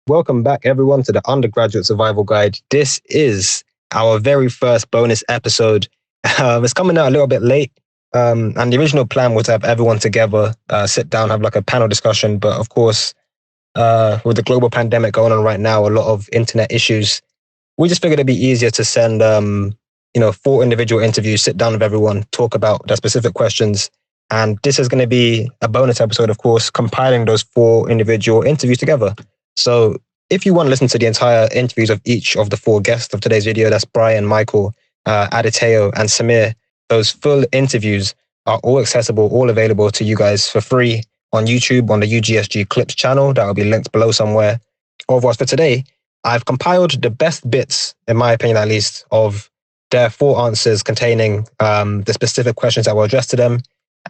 Welcome back, everyone, to the Undergraduate Survival Guide. This is our very first bonus episode. It's coming out a little bit late, and the original plan was to have everyone together, sit down, have like a panel discussion. But of course, with the global pandemic going on right now, a lot of internet issues, we just figured it'd be easier to send, 4 individual interviews, sit down with everyone, talk about the specific questions. And this is going to be a bonus episode, of course, compiling those 4 individual interviews together. So if you want to listen to the entire interviews of each of the 4 guests of today's video, that's Brian, Michael, Ade and Sameer, those full interviews are all accessible, all available to you guys for free on YouTube, on the UGSG Clips channel. That will be linked below somewhere. Otherwise, for today, I've compiled the best bits, in my opinion at least, of their 4 answers containing the specific questions that were addressed to them.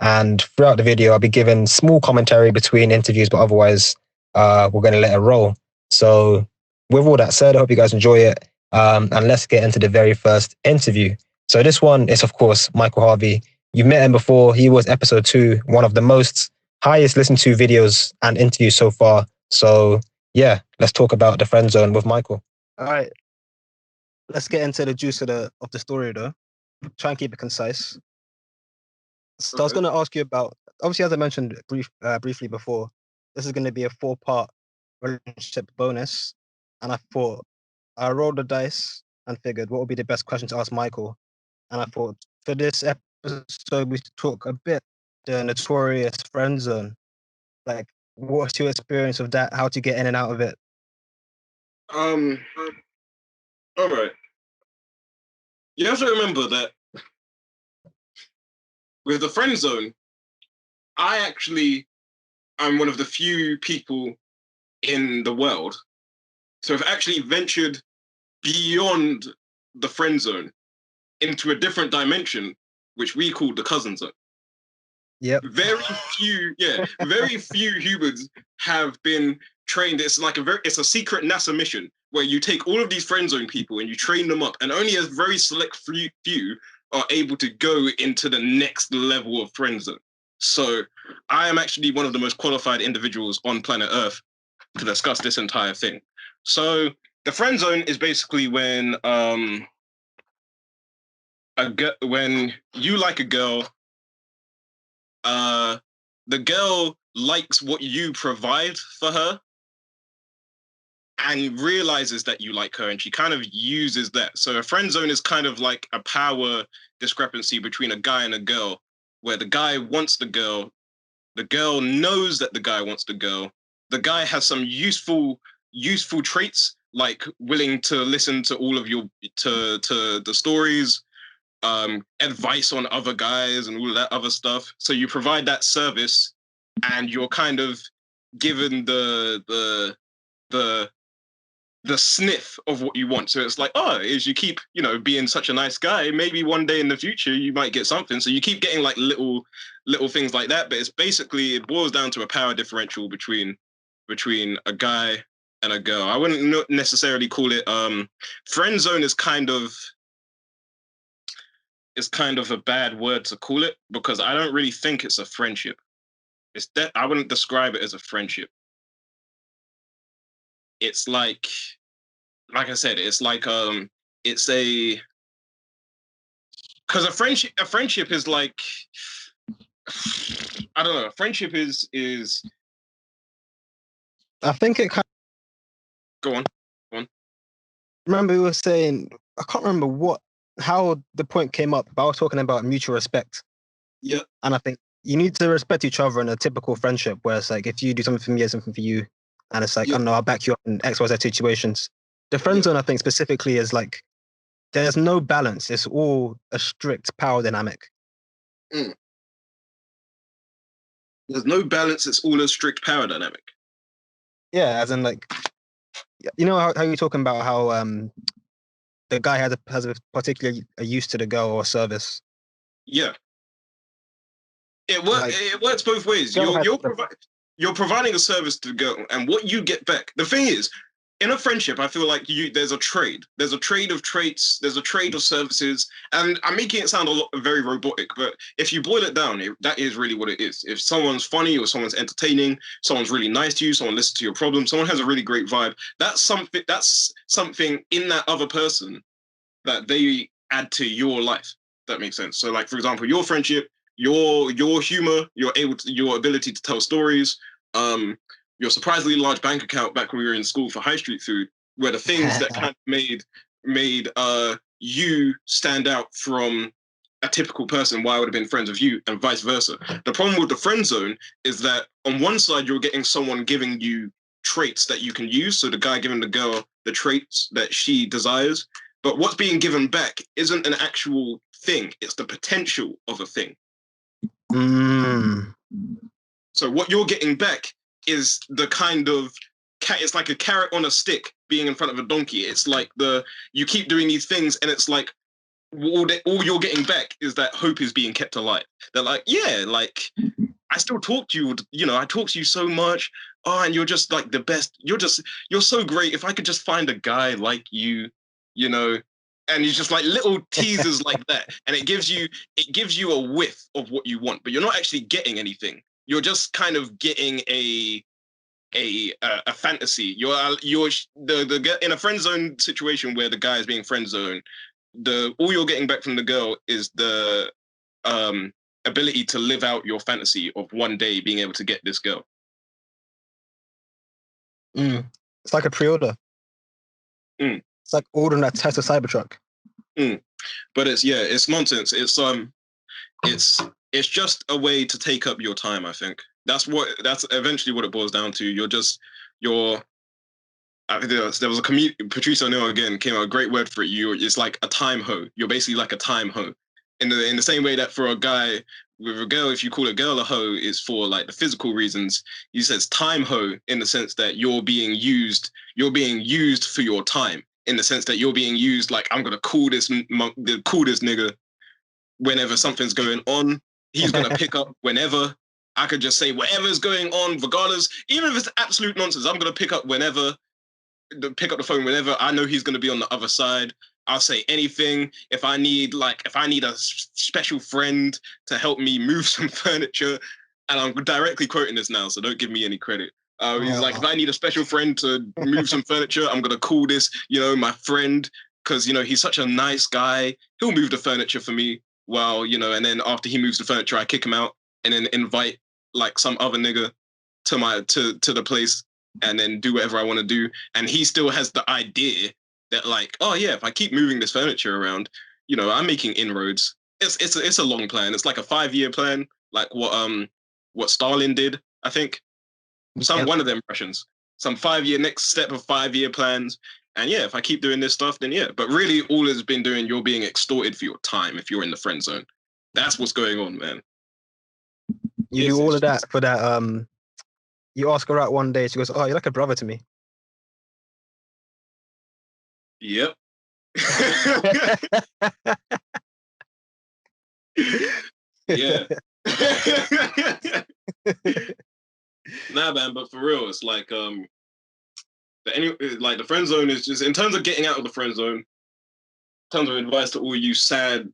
And throughout the video, I'll be giving small commentary between interviews, but otherwise, we're going to let it roll. So with all that said, I hope you guys enjoy it. And let's get into the very first interview. So this one is, of course, Michael Harvey. You've met him before. He was episode 2, one of the most highest listened to videos and interviews so far. So yeah, let's talk about the friend zone with Michael. All right. Let's get into the juice of the story, though. Try and keep it concise. So I was going to ask you about, obviously, as I mentioned briefly before, this is going to be a 4-part relationship bonus. And I thought, I rolled the dice and figured what would be the best question to ask Michael. And I thought, for this episode, we talk a bit the notorious friend zone. Like, what's your experience of that? How to get in and out of it? All right. You have to remember that with the friend zone, I'm one of the few people in the world to have actually ventured beyond the friend zone into a different dimension, which we call the cousin zone. Yep. Very few humans have been trained. It's like it's a secret NASA mission where you take all of these friend zone people and you train them up, and only a very select few are able to go into the next level of friend zone. So I am actually one of the most qualified individuals on planet Earth to discuss this entire thing. So the friend zone is basically when when you like a girl, the girl likes what you provide for her and realizes that you like her, and she kind of uses that. So a friend zone is kind of like a power discrepancy between a guy and a girl, where the guy wants the girl knows that the guy wants the girl, the guy has some useful traits, like willing to listen to all of your to the stories, advice on other guys and all of that other stuff. So you provide that service, and you're kind of given the sniff of what you want. So it's like, as you keep, being such a nice guy, maybe one day in the future you might get something. So you keep getting like little things like that. But it boils down to a power differential between a guy and a girl. I wouldn't necessarily call it friend zone. Is kind of a bad word to call it, because I don't really think it's a friendship. I wouldn't describe it as a friendship. It's like I said, it's like it's a, because a friendship is like, I don't know. Friendship is. I think it kind of. Go on. Remember, we were saying, I can't remember how the point came up, but I was talking about mutual respect. Yeah. And I think you need to respect each other in a typical friendship, where it's like, if you do something for me, I do something for you. And it's like, I don't know, I'll back you up in X, Y, Z situations. The friend zone, I think, specifically is like, there's no balance. It's all a strict power dynamic. Mm. There's no balance. It's all a strict power dynamic. Yeah, as in like, you know how you're talking about how the guy has a particular use to the girl or service. Yeah. It works both ways. You're providing a service to the girl, and what you get back. The thing is, in a friendship, I feel like there's a trade. There's a trade of traits. There's a trade of services. And I'm making it sound very robotic, but if you boil it down, that is really what it is. If someone's funny or someone's entertaining, someone's really nice to you, someone listens to your problems, someone has a really great vibe, that's something in that other person that they add to your life. That makes sense. So, like, for example, your friendship, your humor, your ability to tell stories, your surprisingly large bank account back when we were in school for high street food, were the things that kind of made you stand out from a typical person. Why I would have been friends with you, and vice versa. The problem with the friend zone is that on one side you're getting someone giving you traits that you can use. So the guy giving the girl the traits that she desires, but what's being given back isn't an actual thing. It's the potential of a thing. So what you're getting back is the kind of it's like a carrot on a stick being in front of a donkey. It's like you keep doing these things, and it's like all you're getting back is that hope is being kept alive. They're like, yeah, like I still talk to you. You know, I talk to you so much. Oh, and you're just like the best. You're so great. If I could just find a guy like you, you know. And it's just like little teasers like that, and it gives you a whiff of what you want, but you're not actually getting anything. You're just kind of getting a fantasy. You're in a friend zone situation where the guy is being friend zoned. All you're getting back from the girl is the ability to live out your fantasy of one day being able to get this girl. It's like a pre-order. It's like ordering that Tesla Cybertruck. But it's nonsense. It's just a way to take up your time. I think that's eventually what it boils down to. I think there was a Patrice O'Neill again came out a great word for it. It's like a time hoe. You're basically like a time hoe. In the same way that for a guy with a girl, if you call a girl a hoe, is for like the physical reasons. He says time hoe in the sense that you're being used for your time. In the sense that you're being used, like, I'm gonna call this nigga whenever something's going on. He's gonna pick up whenever. I could just say whatever's going on, regardless, even if it's absolute nonsense. I'm gonna pick up the phone whenever. I know he's gonna be on the other side. I'll say anything. If I need a special friend to help me move some furniture, and I'm directly quoting this now, so don't give me any credit. He's like, if I need a special friend to move some furniture, I'm going to call this, my friend, because, he's such a nice guy. He'll move the furniture for me while, and then after he moves the furniture, I kick him out and then invite like some other nigga to the place and then do whatever I want to do. And he still has the idea that like, oh yeah, if I keep moving this furniture around, I'm making inroads. It's a long plan. It's like a 5-year plan, like what Stalin did, I think. One of them Russians. Some 5-year next step of 5-year plans. And yeah, if I keep doing this stuff, then yeah. But really, all it's been doing, you're being extorted for your time if you're in the friend zone. That's what's going on, man. You do all of that for that. You ask her out one day, she goes, "Oh, you're like a brother to me." Yep. Yeah. Nah, man, but for real, it's like the friend zone is just, in terms of getting out of the friend zone, in terms of advice to all you sad,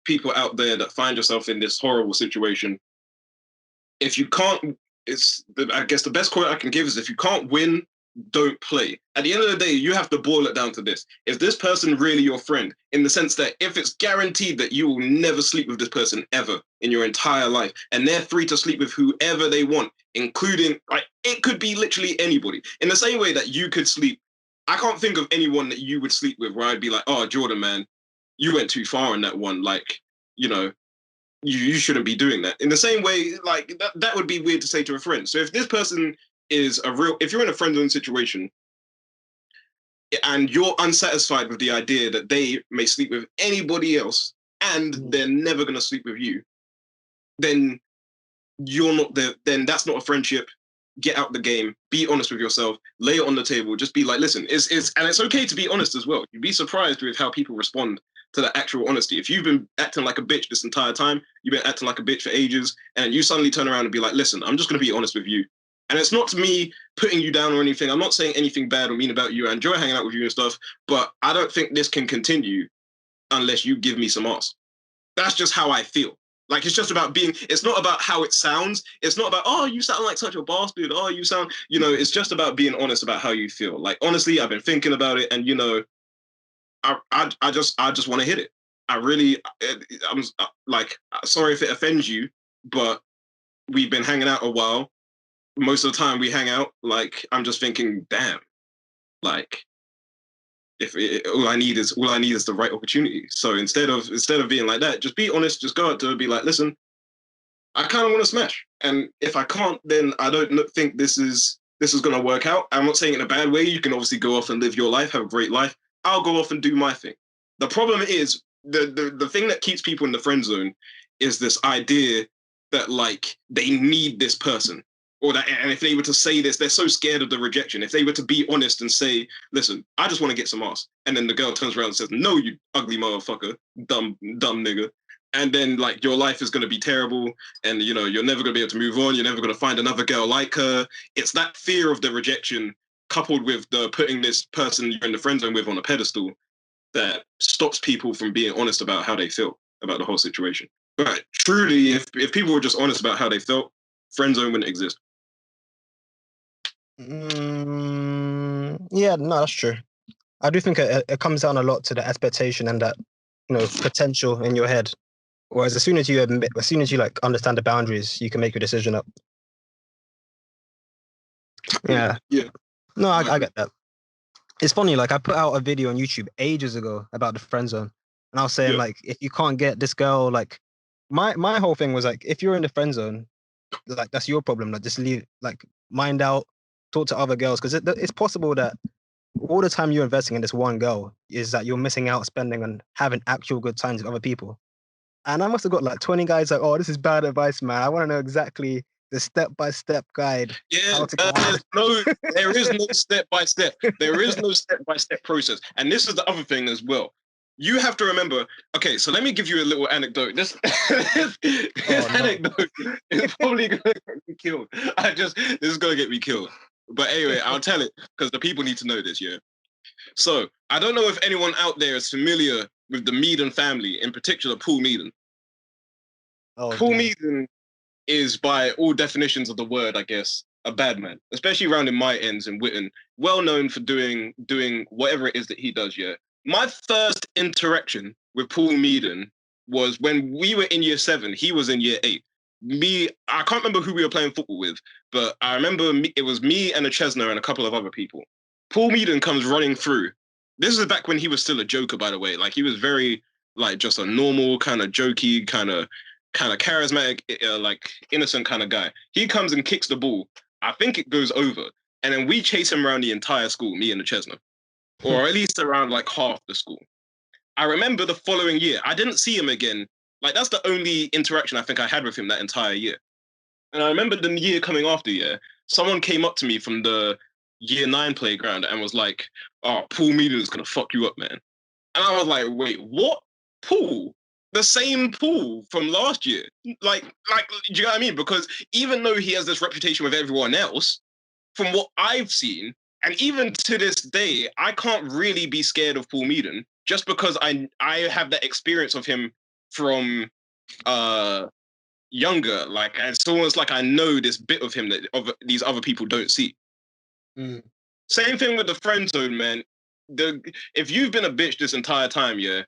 people out there that find yourself in this horrible situation. If you can't, I guess the best quote I can give is, if you can't win, don't play. At the end of the day, you have to boil it down to this. Is this person really your friend? In the sense that if it's guaranteed that you will never sleep with this person ever in your entire life, and they're free to sleep with whoever they want, including, like, it could be literally anybody. In the same way that you could sleep, I can't think of anyone that you would sleep with where I'd be like, oh, Jordan, man, you went too far on that one. Like, you shouldn't be doing that. In the same way, like, that would be weird to say to a friend. So if this person is if you're in a friend zone situation and you're unsatisfied with the idea that they may sleep with anybody else and they're never going to sleep with you, then then that's not a friendship. Get out the game, be honest with yourself, lay it on the table, just be like, listen, it's okay to be honest as well. You'd be surprised with how people respond to that actual honesty. If you've been acting like a bitch this entire time, you've been acting like a bitch for ages, and you suddenly turn around and be like, listen, I'm just going to be honest with you. And it's not me putting you down or anything. I'm not saying anything bad or mean about you. I enjoy hanging out with you and stuff, but I don't think this can continue unless you give me some ass. That's just how I feel. Like, it's just about being, it's not about how it sounds. It's not about, oh, you sound like such a bastard. Oh, you sound, it's just about being honest about how you feel. Like, honestly, I've been thinking about it, and, I just want to hit it. I'm like, sorry if it offends you, but we've been hanging out a while. Most of the time we hang out, like, I'm just thinking, damn, like, all I need is the right opportunity. So instead of being like that, just be honest. Just go out to be like, listen, I kind of want to smash, and if I can't, then I don't think this is gonna work out. I'm not saying it in a bad way. You can obviously go off and live your life, have a great life. I'll go off and do my thing. The problem is the thing that keeps people in the friend zone is this idea that, like, they need this person. Or that, and if they were to say this, they're so scared of the rejection. If they were to be honest and say, listen, I just want to get some ass. And then the girl turns around and says, no, you ugly motherfucker, dumb nigga. And then, like, your life is going to be terrible, and, you're never going to be able to move on. You're never going to find another girl like her. It's that fear of the rejection coupled with the putting this person you're in the friend zone with on a pedestal that stops people from being honest about how they feel about the whole situation. But truly, if people were just honest about how they felt, friend zone wouldn't exist. Yeah, no, that's true. I do think it comes down a lot to the expectation and that, potential in your head. Whereas as soon as you like understand the boundaries, you can make your decision up. Yeah. Yeah. No, I get that. It's funny, like, I put out a video on YouTube ages ago about the friend zone. And I was saying, like, if you can't get this girl, like, my whole thing was, like, if you're in the friend zone, like, that's your problem. Like, just leave, like, mind out, talk to other girls. Because it's possible that all the time you're investing in this one girl is that you're missing out spending on having actual good times with other people. And I must have got like 20 guys like, oh, this is bad advice, man. I want to know exactly the step-by-step guide. Yeah, there is no step-by-step. There is no step-by-step process. And this is the other thing as well. You have to remember, okay, so let me give you a little anecdote. This anecdote is probably going to get me killed. This is going to get me killed. But anyway, I'll tell it because the people need to know this, yeah? So, I don't know if anyone out there is familiar with the Meaden family, in particular, Paul Meaden. Paul Meaden is, by all definitions of the word, I guess, a bad man, especially around in my ends in Witten, well known for doing whatever it is that he does, yeah? My first interaction with Paul Meaden was when we were in year 7, he was in year 8. I can't remember who we were playing football with, but I remember it was me and a Chesner and a couple of other people. Paul Meaden comes running through. This is back when he was still a joker, by the way. Like, he was very, like, just a normal, kind of jokey, kind of charismatic, like, innocent kind of guy. He comes and kicks the ball. I think it goes over. And then we chase him around the entire school, me and the Chesner. Or at least around, like, half the school. I remember the following year, I didn't see him again. Like, that's the only interaction I think I had with him that entire year. And I remember the year coming after, yeah, someone came up to me from the year 9 playground and was like, oh, Paul Meaden is going to fuck you up, man. And I was like, wait, what? Paul? The same Paul from last year? Like, do you know what I mean? Because even though he has this reputation with everyone else, from what I've seen, and even to this day, I can't really be scared of Paul Meaden just because I have that experience of him from younger. Like, it's almost like I know this bit of him that these other people don't see. Same thing with the friend zone, man. If you've been a bitch this entire time, yeah,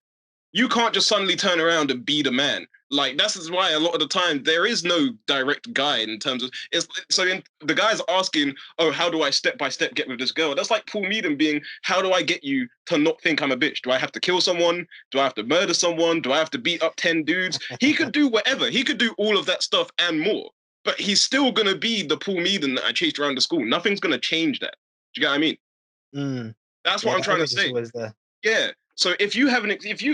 you can't just suddenly turn around and be the man. Like, that's why a lot of the time there is no direct guide in terms of the guy's asking, oh, how do I step by step get with this girl? That's like Paul Meaden being, how do I get you to not think I'm a bitch? Do I have to kill someone? Do I have to murder someone? Do I have to beat up 10 dudes? He could do whatever. He could do all of that stuff and more. But he's still gonna be the Paul Meaden that I chased around the school. Nothing's gonna change that. Do you get what I mean? That's what I'm trying to say. Yeah. So if you've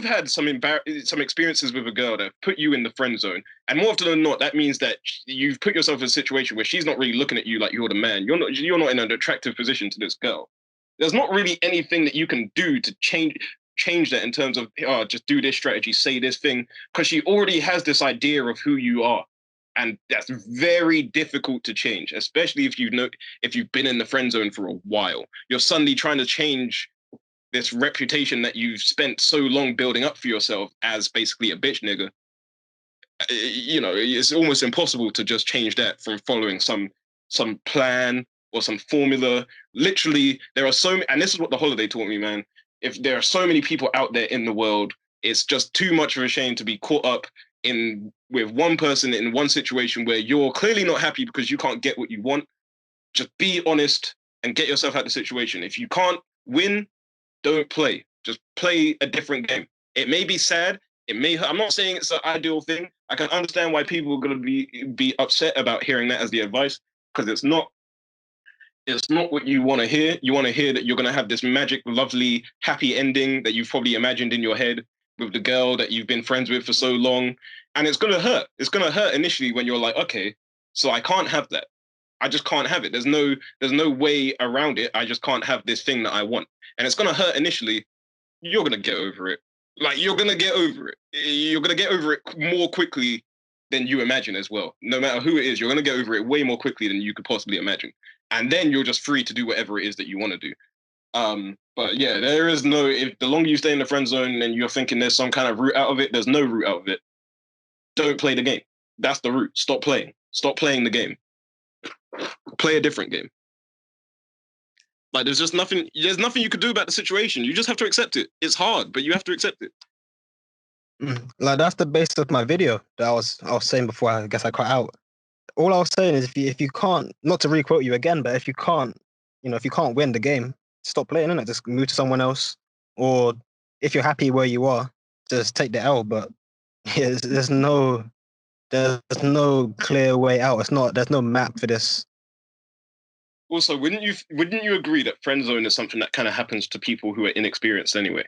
had some experiences with a girl that put you in the friend zone, and more often than not, that means that you've put yourself in a situation where she's not really looking at you like you're the man. You're not in an attractive position to this girl. There's not really anything that you can do to change that in terms of, just do this strategy, say this thing, because she already has this idea of who you are. And that's very difficult to change, especially if you've been in the friend zone for a while. You're suddenly trying to change this reputation that you've spent so long building up for yourself as basically a bitch nigga. It's almost impossible to just change that from following some plan or some formula. Literally, there are so many, and this is what the holiday taught me, man. If there are so many people out there in the world, it's just too much of a shame to be caught up with one person in one situation where you're clearly not happy because you can't get what you want. Just be honest and get yourself out of the situation. If you can't win, don't play. Just play a different game. It may be sad. It may hurt. I'm not saying it's an ideal thing. I can understand why people are going to be upset about hearing that as the advice, because it's not what you want to hear. You want to hear that you're going to have this magic, lovely, happy ending that you've probably imagined in your head with the girl that you've been friends with for so long. And it's going to hurt. It's going to hurt initially when you're like, okay, so I can't have that. I just can't have it. There's no way around it. I just can't have this thing that I want. And it's going to hurt initially. You're going to get over it. Like, you're going to get over it. You're going to get over it more quickly than you imagine as well. No matter who it is, you're going to get over it way more quickly than you could possibly imagine. And then you're just free to do whatever it is that you want to do. But yeah, there is no, if the longer you stay in the friend zone and you're thinking there's some kind of route out of it, there's no route out of it. Don't play the game. That's the route. Stop playing. Stop playing the game. Play a different game. Like, there's nothing you could do about the situation. You just have to accept it. It's hard, but you have to accept it. Like, that's the basis of my video that I was saying before. I guess I cut out. All I was saying is if you can't, not to requote you again, but if you can't win the game, stop playing, innit? Just move to someone else. Or if you're happy where you are, just take the L. But yeah, there's no clear way out. There's no map for this. Also, wouldn't you agree that friend zone is something that kind of happens to people who are inexperienced anyway?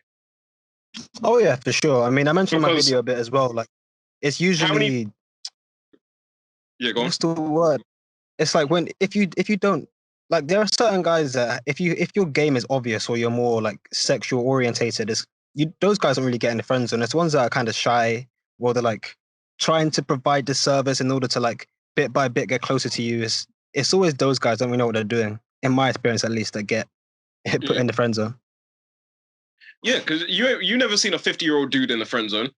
Oh yeah, for sure. I mean, I mentioned in my video a bit as well. Like, it's usually yeah, go on. What's the word? It's like if you don't, like, there are certain guys that if your game is obvious or you're more like sexual orientated, those guys don't really get in the friend zone. It's ones that are kind of shy, or they're like trying to provide the service in order to, like, bit by bit get closer to you. It's always those guys don't really know what they're doing, in my experience at least, that get put in the friend zone. Yeah, because you never seen a 50-year-old dude in the friend zone.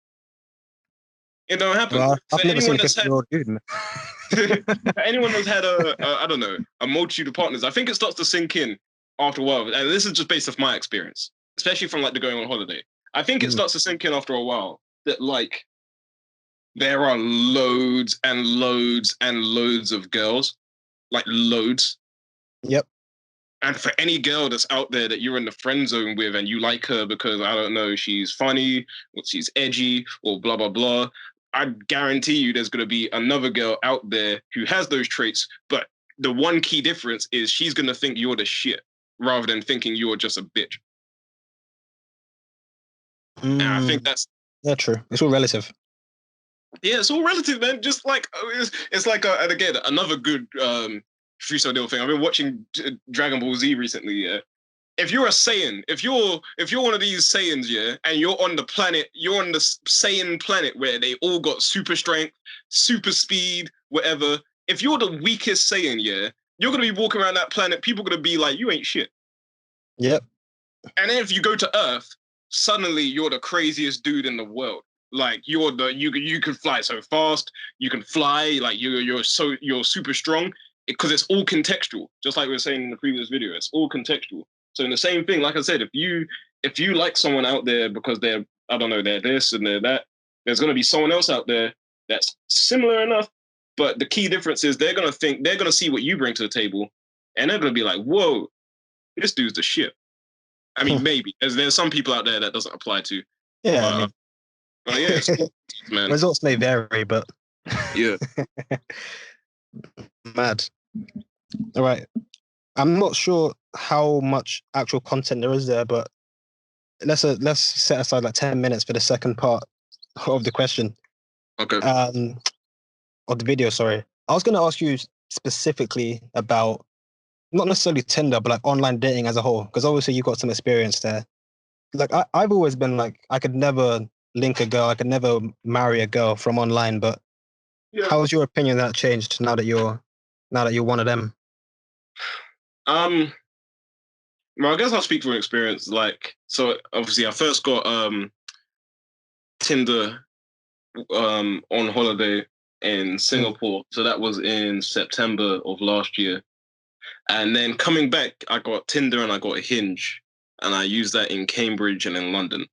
It don't happen. Well, I've never seen a 50-year-old dude, man. Anyone that's had a multitude of partners, I think it starts to sink in after a while. And this is just based off my experience, especially from like the going on holiday. I think it starts to sink in after a while that, like, there are loads and loads and loads of girls, like loads. Yep. And for any girl that's out there that you're in the friend zone with and you like her because, I don't know, she's funny or she's edgy or blah, blah, blah, I guarantee you there's going to be another girl out there who has those traits, but the one key difference is she's going to think you're the shit rather than thinking you're just a bitch. And I think that's... Yeah, true. It's all relative. Yeah, it's all relative, man. Just like, it's like, and again, another good Freestyle Deal thing. I've been watching Dragon Ball Z recently, yeah. If you're a Saiyan, if you're one of these Saiyans, yeah, and you're on the Saiyan planet where they all got super strength, super speed, whatever, if you're the weakest Saiyan, yeah, you're going to be walking around that planet, people are going to be like, you ain't shit. Yep. And then if you go to Earth, suddenly you're the craziest dude in the world. Like, you can fly so fast, you can fly, like you're super strong, because it's all contextual. Just like we were saying in the previous video, it's all contextual. So in the same thing, like I said, if you like someone out there because they're, I don't know, they're this and they're that, there's going to be someone else out there that's similar enough, but the key difference is they're going to see what you bring to the table, and they're going to be like, whoa, this dude's the shit. I mean, maybe. There's some people out there that doesn't apply to. Yeah. But yeah, it's cool, man. Results may vary, but... Yeah. Mad. All right. I'm not sure how much actual content there is there, but let's set aside like 10 minutes for the second part of the question. Okay. Of the video, sorry. I was going to ask you specifically about not necessarily Tinder, but like online dating as a whole, because obviously you got some experience there. Like, I've always been like, I could never link a girl, I could never marry a girl from online, but How has your opinion of that changed now that you're one of them? Well, I guess I'll speak from experience. Like, so obviously, I first got Tinder on holiday in Singapore. So that was in September of last year. And then coming back, I got Tinder and I got Hinge, and I used that in Cambridge and in London.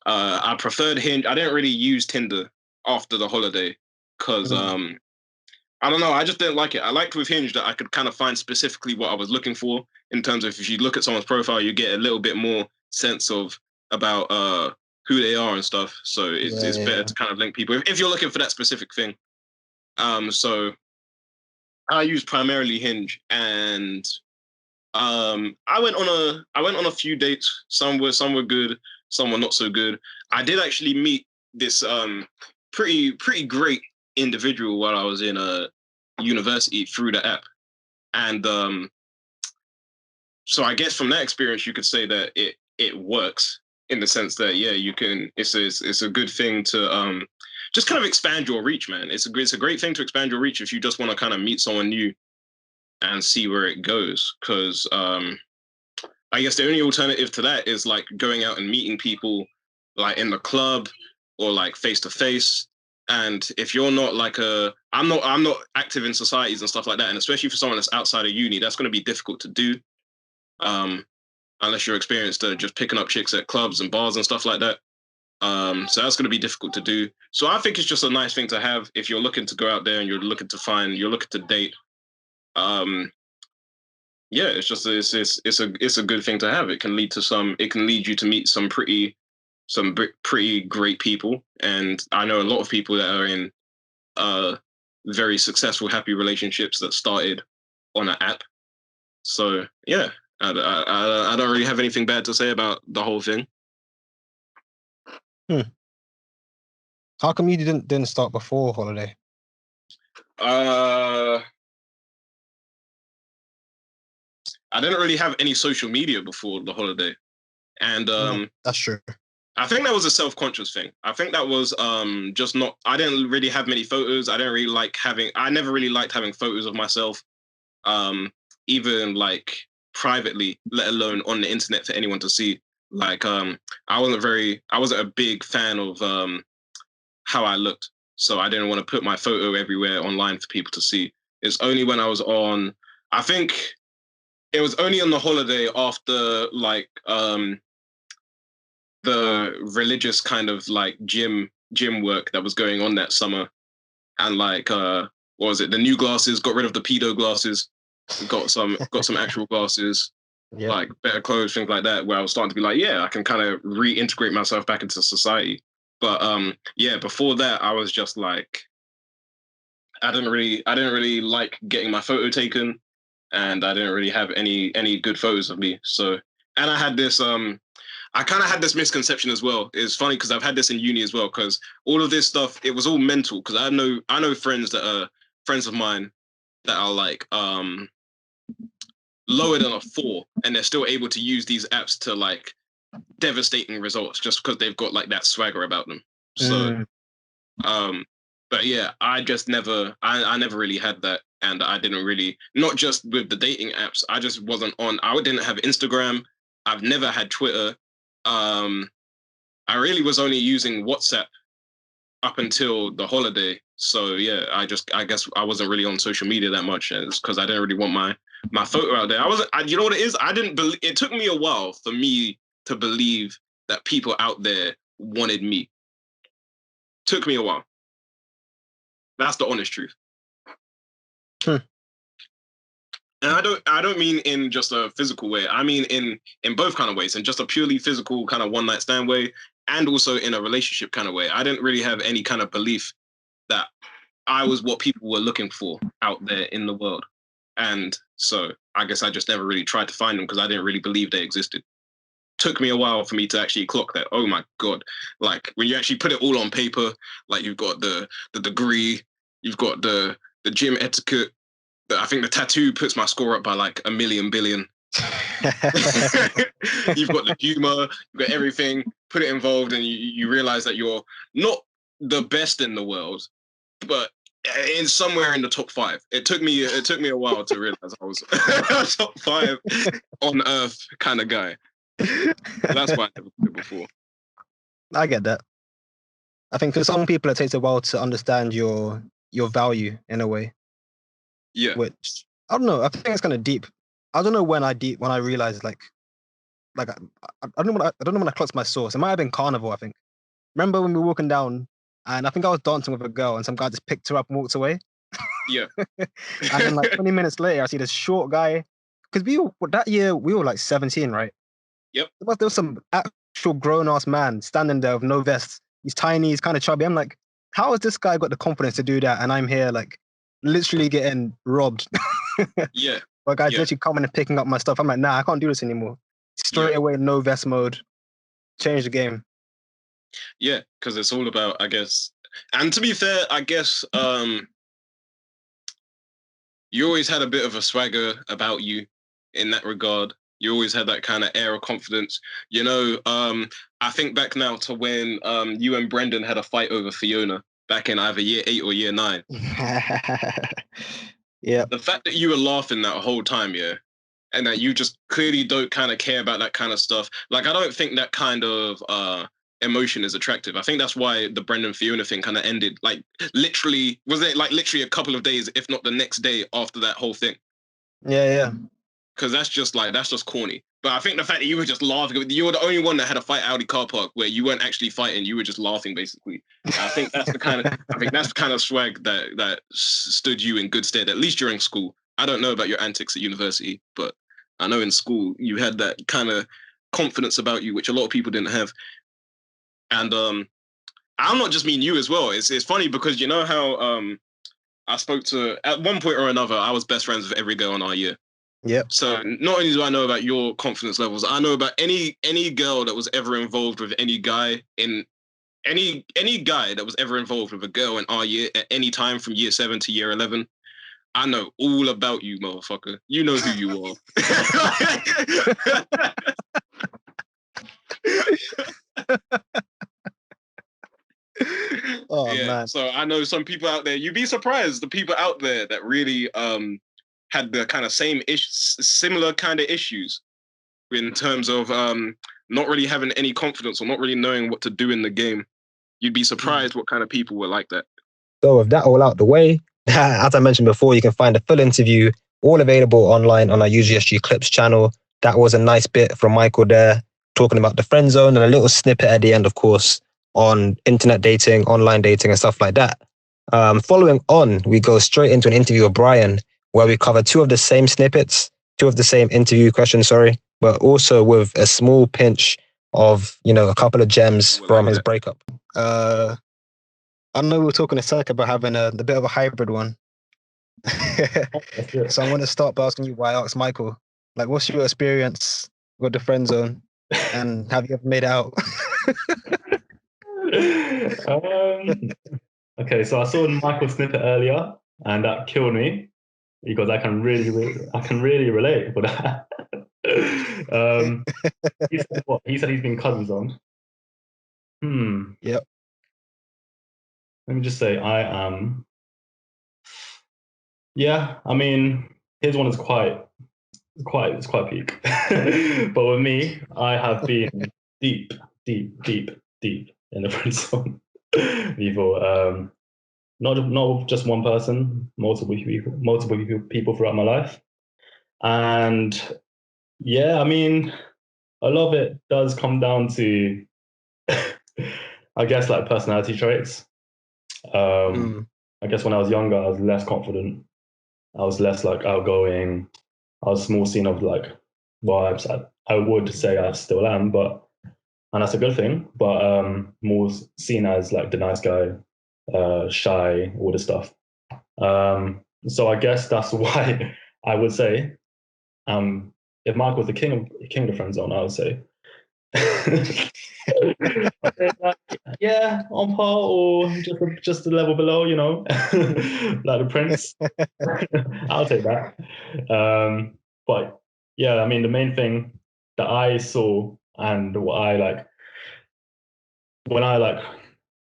I preferred Hinge. I didn't really use Tinder after the holiday because I don't know. I just didn't like it. I liked with Hinge that I could kind of find specifically what I was looking for in terms of if you look at someone's profile, you get a little bit more sense of about who they are and stuff. So it's better to kind of link people if you're looking for that specific thing. So I use primarily Hinge, and I went on a few dates. Some were good, some were not so good. I did actually meet this pretty great individual while I was in a university through the app, and so I guess from that experience you could say that it works in the sense that you can. It's a good thing to just kind of expand your reach, man. It's a great thing to expand your reach if you just want to kind of meet someone new and see where it goes. Because I guess the only alternative to that is like going out and meeting people like in the club or like face to face. And if you're not like I'm not active in societies and stuff like that, and especially for someone that's outside of uni, that's going to be difficult to do, unless you're experienced at just picking up chicks at clubs and bars and stuff like that. So that's going to be difficult to do. So I think it's just a nice thing to have if you're looking to go out there and you're looking to date. It's a good thing to have. It can lead you to meet some pretty great people, and I know a lot of people that are in very successful, happy relationships that started on an app. So yeah, I don't really have anything bad to say about the whole thing. How come you didn't start before holiday? I didn't really have any social media before the holiday, and that's true. I think that was a self-conscious thing. I think that was just not. I didn't really have many photos. I never really liked having photos of myself, even like privately, let alone on the internet for anyone to see. Like I wasn't a big fan of how I looked, so I didn't want to put my photo everywhere online for people to see. It's only when I was on. I think it was only on the holiday after like the religious kind of like gym work that was going on that summer, and like what was it, the new glasses, got rid of the pedo glasses, got some actual glasses, like better clothes, things like that, where I was starting to be like, I can kind of reintegrate myself back into society. But before that I was just like, I didn't really like getting my photo taken, and I didn't really have any good photos of me. So, and I had this I kind of had this misconception as well. It's funny because I've had this in uni as well, because all of this stuff, it was all mental. Because I know friends that are friends of mine that are like lower than a 4, and they're still able to use these apps to like devastating results just because they've got like that swagger about them. So but yeah, I just never really had that, and I didn't really, not just with the dating apps, I just wasn't on. I didn't have Instagram. I've never had Twitter. I really was only using WhatsApp up until the holiday. So yeah, I guess I wasn't really on social media that much, because I didn't really want my photo out there. You know what it is? It took me a while for me to believe that people out there wanted me. Took me a while. That's the honest truth. And I don't mean in just a physical way. I mean in both kind of ways, in just a purely physical kind of one night stand way, and also in a relationship kind of way. I didn't really have any kind of belief that I was what people were looking for out there in the world. And so I guess I just never really tried to find them because I didn't really believe they existed. Took me a while for me to actually clock that. Oh my God. Like when you actually put it all on paper, like you've got the degree, you've got the gym etiquette. I think the tattoo puts my score up by like 1 million billion. You've got the humor, you've got everything, put it involved, and you realize that you're not the best in the world, but in somewhere in the top 5. It took me a while to realize I was a top 5 on earth kind of guy. That's why I never put it before. I get that. I think for some people it takes a while to understand your value in a way. Yeah. Which I don't know. I think it's kind of deep. I don't know when I realized like I don't know when I clocked my source. It might have been Carnival. I think. Remember when we were walking down, and I think I was dancing with a girl, and some guy just picked her up and walked away. Yeah. And then like 20 minutes later, I see this short guy. Because that year we were like 17, right? Yep. There was some actual grown ass man standing there with no vest. He's tiny. He's kind of chubby. I'm like, how has this guy got the confidence to do that? And I'm here like literally getting robbed. Yeah. But guys literally coming and picking up my stuff. I'm like, nah, I can't do this anymore. Straight away, no vest mode. Change the game. Yeah, because it's all about, I guess, and to be fair, I guess you always had a bit of a swagger about you in that regard. You always had that kind of air of confidence. You know, I think back now to when you and Brendan had a fight over Fiona back in either year 8 or year 9. Yeah. The fact that you were laughing that whole time, yeah, and that you just clearly don't kind of care about that kind of stuff. Like, I don't think that kind of emotion is attractive. I think that's why the Brendan Fiona thing kind of ended. Like, literally a couple of days, if not the next day after that whole thing. Yeah. Because that's just corny. But I think the fact that you were just laughing, you were the only one that had a fight Audi car park where you weren't actually fighting, you were just laughing basically. I think that's the kind of swag that stood you in good stead, at least during school. I don't know about your antics at university, but I know in school you had that kind of confidence about you, which a lot of people didn't have. And I'm not just mean you as well. It's funny because you know how I spoke to, at one point or another, I was best friends with every girl in our year. Yep. So not only do I know about your confidence levels, I know about any girl that was ever involved with any guy in any guy that was ever involved with a girl in our year at any time from year 7 to year 11. I know all about you, motherfucker. You know who you are. Oh yeah, man. So I know some people out there, you'd be surprised the people out there that really had the kind of similar kind of issues in terms of not really having any confidence or not really knowing what to do in the game. You'd be surprised what kind of people were like that. So with that all out the way, as I mentioned before, you can find a full interview all available online on our UGSG Clips channel. That was a nice bit from Michael there, talking about the friend zone and a little snippet at the end, of course, on internet dating, online dating and stuff like that. Following on, we go straight into an interview with Brian, where we cover two of the same interview questions, but also with a small pinch of, a couple of gems from his breakup. I know we were talking a sec about having a bit of a hybrid one. So I'm going to start by asking you why I asked Michael, like, what's your experience with the friend zone and have you ever made it out? Okay, so I saw Michael's snippet earlier and that killed me because I can really relate for that. He said what? He said he's been cousins on. Yep. Let me just say I am. Yeah, I mean, his one is quite peak. But with me, I have been deep in the friend zone before. Not just one person, multiple people throughout my life. And yeah, I mean, a lot of it does come down to, I guess, like personality traits. I guess when I was younger, I was less confident. I was less like outgoing. I was more seen of like vibes. I would say I still am, and that's a good thing. But more seen as like the nice guy, shy, all this stuff. So I guess that's why I would say, if Mark was the king of the friend zone, I would say, yeah, on par or just a level below, like the prince. I'll take that. But yeah, I mean, the main thing that I saw and what I like when I like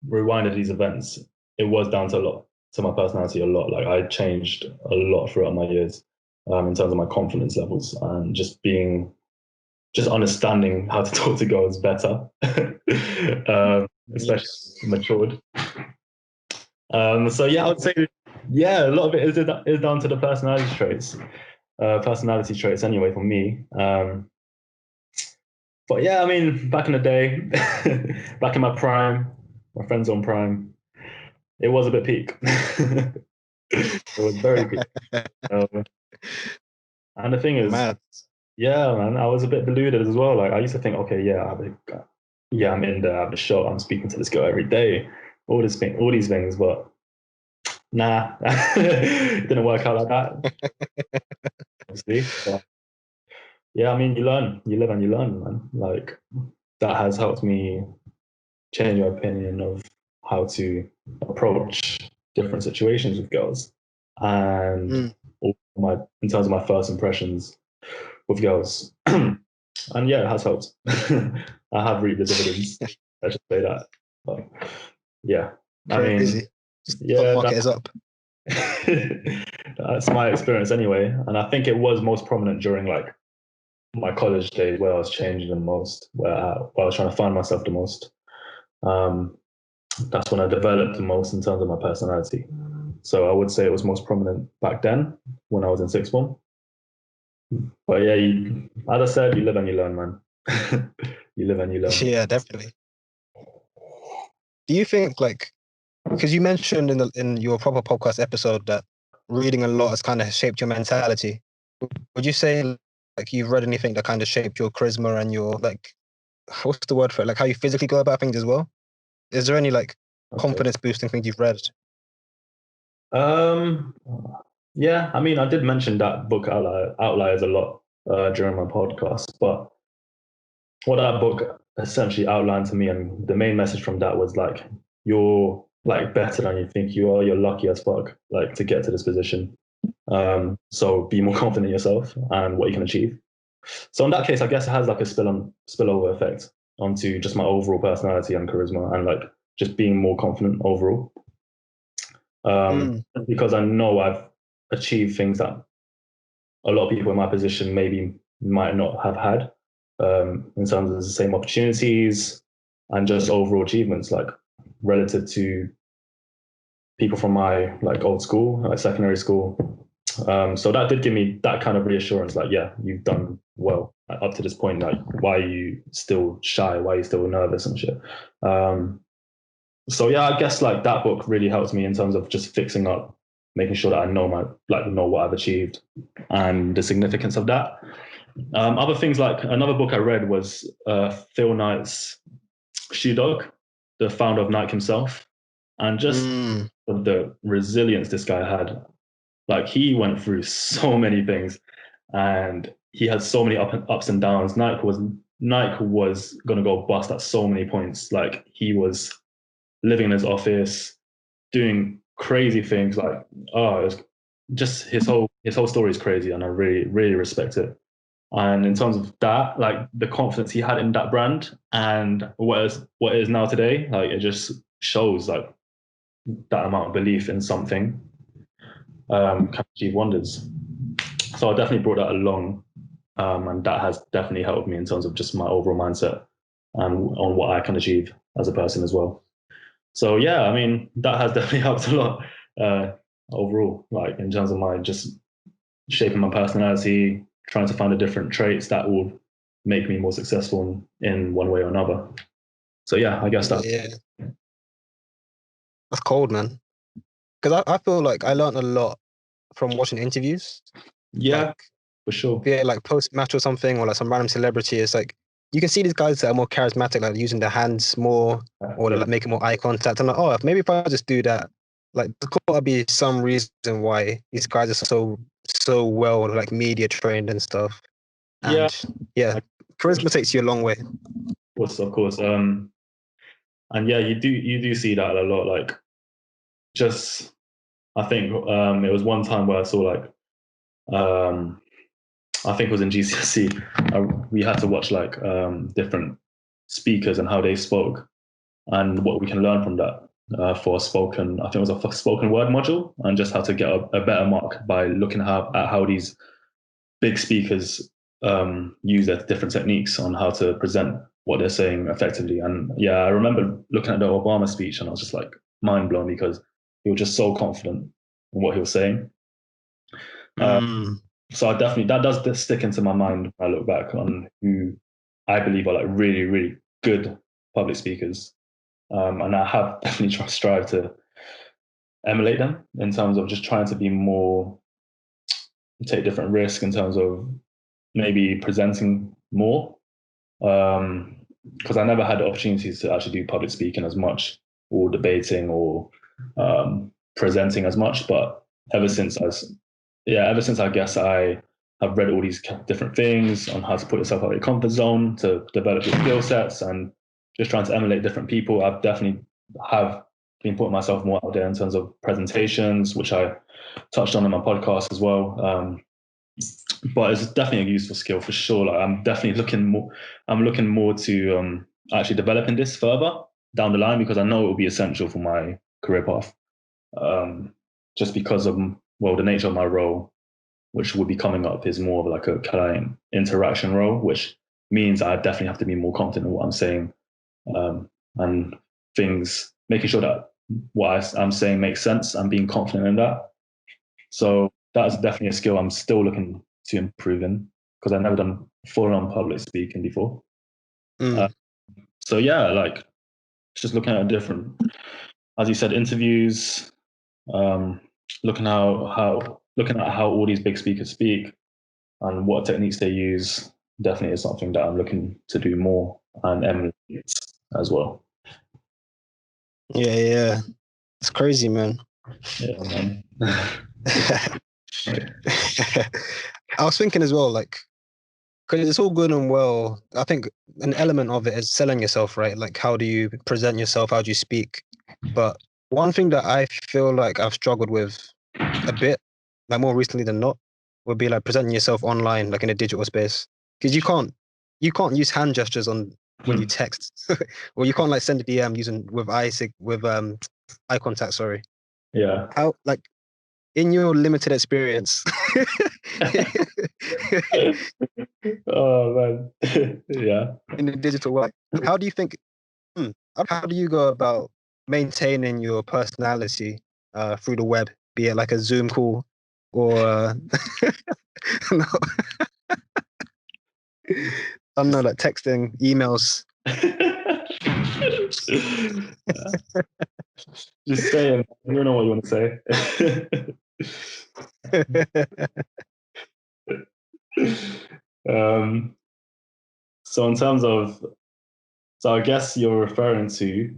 rewinded these events, it was down to a lot to my personality a lot. Like I changed a lot throughout my years in terms of my confidence levels and just understanding how to talk to girls better, especially matured. So yeah, I would say, yeah, a lot of it is down to the personality traits anyway for me. But yeah, I mean, back in the day, back in my prime, my friend zone prime, it was a bit peak. It was very peak. And the thing is, Mad. yeah, man, I was a bit deluded as well. Like I used to think, okay, I'm in there, I have a shot, I'm speaking to this girl every day, all these things, but nah, it didn't work out like that. Obviously, but yeah, I mean, you live and you learn, man. Like that has helped me change my opinion of how to approach different situations with girls, and in terms of my first impressions with girls. And yeah, it has helped. I have reaped the dividends. I should say that. But yeah, Crazy. I mean, yeah, Stock market is up. that's my experience anyway. And I think it was most prominent during like my college days where I was changing the most, where I was trying to find myself the most. That's when I developed the most in terms of my personality. So I would say it was most prominent back then when I was in sixth form. But yeah, as I said, you live and you learn, man. You live and you learn. Yeah, definitely. Do you think like, because you mentioned in your proper podcast episode that reading a lot has kind of shaped your mentality. Would you say like you've read anything that kind of shaped your charisma and your like, what's the word for it? Like how you physically go about things as well? Is there any like confidence boosting things you've read? Yeah, I mean, I did mention that book Outliers a lot during my podcast, but what that book essentially outlined to me, and the main message from that was like, you're like better than you think you are. You're lucky as fuck, like to get to this position. So be more confident in yourself and what you can achieve. So in that case, I guess it has like a spillover effect onto just my overall personality and charisma, and like just being more confident overall. Because I know I've achieved things that a lot of people in my position maybe might not have had, in terms of the same opportunities and just overall achievements, like relative to people from my like old school, like secondary school. So that did give me that kind of reassurance, like, yeah, you've done well up to this point. Like, why are you still shy? Why are you still nervous and shit? So yeah, I guess like that book really helps me in terms of just fixing up, making sure that I know know what I've achieved and the significance of that. Other things, like another book I read was Phil Knight's Shoe Dog, the founder of Nike himself, and just the resilience this guy had. Like he went through so many things, and he had so many ups and downs. Nike was going to go bust at so many points. Like he was living in his office, doing crazy things. Like, oh, it was just his whole story is crazy, and I really, really respect it. And in terms of that, like the confidence he had in that brand and what it is now today, like it just shows like that amount of belief in something can achieve wonders. So I definitely brought that along, and that has definitely helped me in terms of just my overall mindset and on what I can achieve as a person as well. So yeah, I mean, that has definitely helped a lot overall, like in terms of my just shaping my personality, trying to find the different traits that will make me more successful in one way or another. So yeah, I guess that's cold, man. Because I feel like I learned a lot from watching interviews. Yeah, like, for sure. Be it like post-match or something, or like some random celebrity. It's like you can see these guys that are more charismatic, like using their hands more, or like making more eye contact. I'm like, oh, maybe if I just do that, like there's got to be some reason why these guys are so well like media trained and stuff. And yeah, charisma takes you a long way. Of course. And yeah, you do see that a lot. Like, just I think it was one time where I saw like I think it was in GCSE. We had to watch like different speakers and how they spoke and what we can learn from that. for spoken. I think it was a spoken word module, and just how to get a better mark by looking at how these big speakers use their different techniques on how to present what they're saying effectively. And yeah, I remember looking at the Obama speech, and I was just like mind blown because he was just so confident in what he was saying. So I definitely, that does stick into my mind when I look back on who I believe are like really, really good public speakers. And I have definitely strived to emulate them in terms of just trying to be more, take different risks in terms of maybe presenting more. Because I never had the opportunities to actually do public speaking as much, or debating, or presenting as much. But ever since I guess I have read all these different things on how to put yourself out of your comfort zone, to develop your skill sets, and just trying to emulate different people, I've definitely have been putting myself more out there in terms of presentations, which I touched on in my podcast as well. But it's definitely a useful skill for sure. Like I'm definitely looking more to actually developing this further down the line, because I know it will be essential for my career path. Just because of, well, the nature of my role, which would be coming up, is more of like a client interaction role, which means I definitely have to be more confident in what I'm saying, and things, making sure that what I'm saying makes sense and being confident in that. So that's definitely a skill I'm still looking to improve in, because I've never done full-on public speaking before. So yeah, like just looking at different, as you said, interviews, looking at how all these big speakers speak and what techniques they use, definitely is something that I'm looking to do more and emulate as well. Yeah. It's crazy, man. Yeah, man. I was thinking as well, like, because it's all good and well. I think an element of it is selling yourself, right? Like, how do you present yourself? How do you speak? But one thing that I feel like I've struggled with a bit, like more recently than not, would be like presenting yourself online, like in a digital space, because you can't use hand gestures on when you text, or you can't like send a DM using with eye contact. Sorry. Yeah. How, like, in your limited experience? Oh man. Yeah. In the digital world, how do you think? How do you go about maintaining your personality through the web? Be it like a Zoom call or no, I don't know, like texting, emails. Just saying, I don't know what you want to say. So in terms of, so I guess you're referring to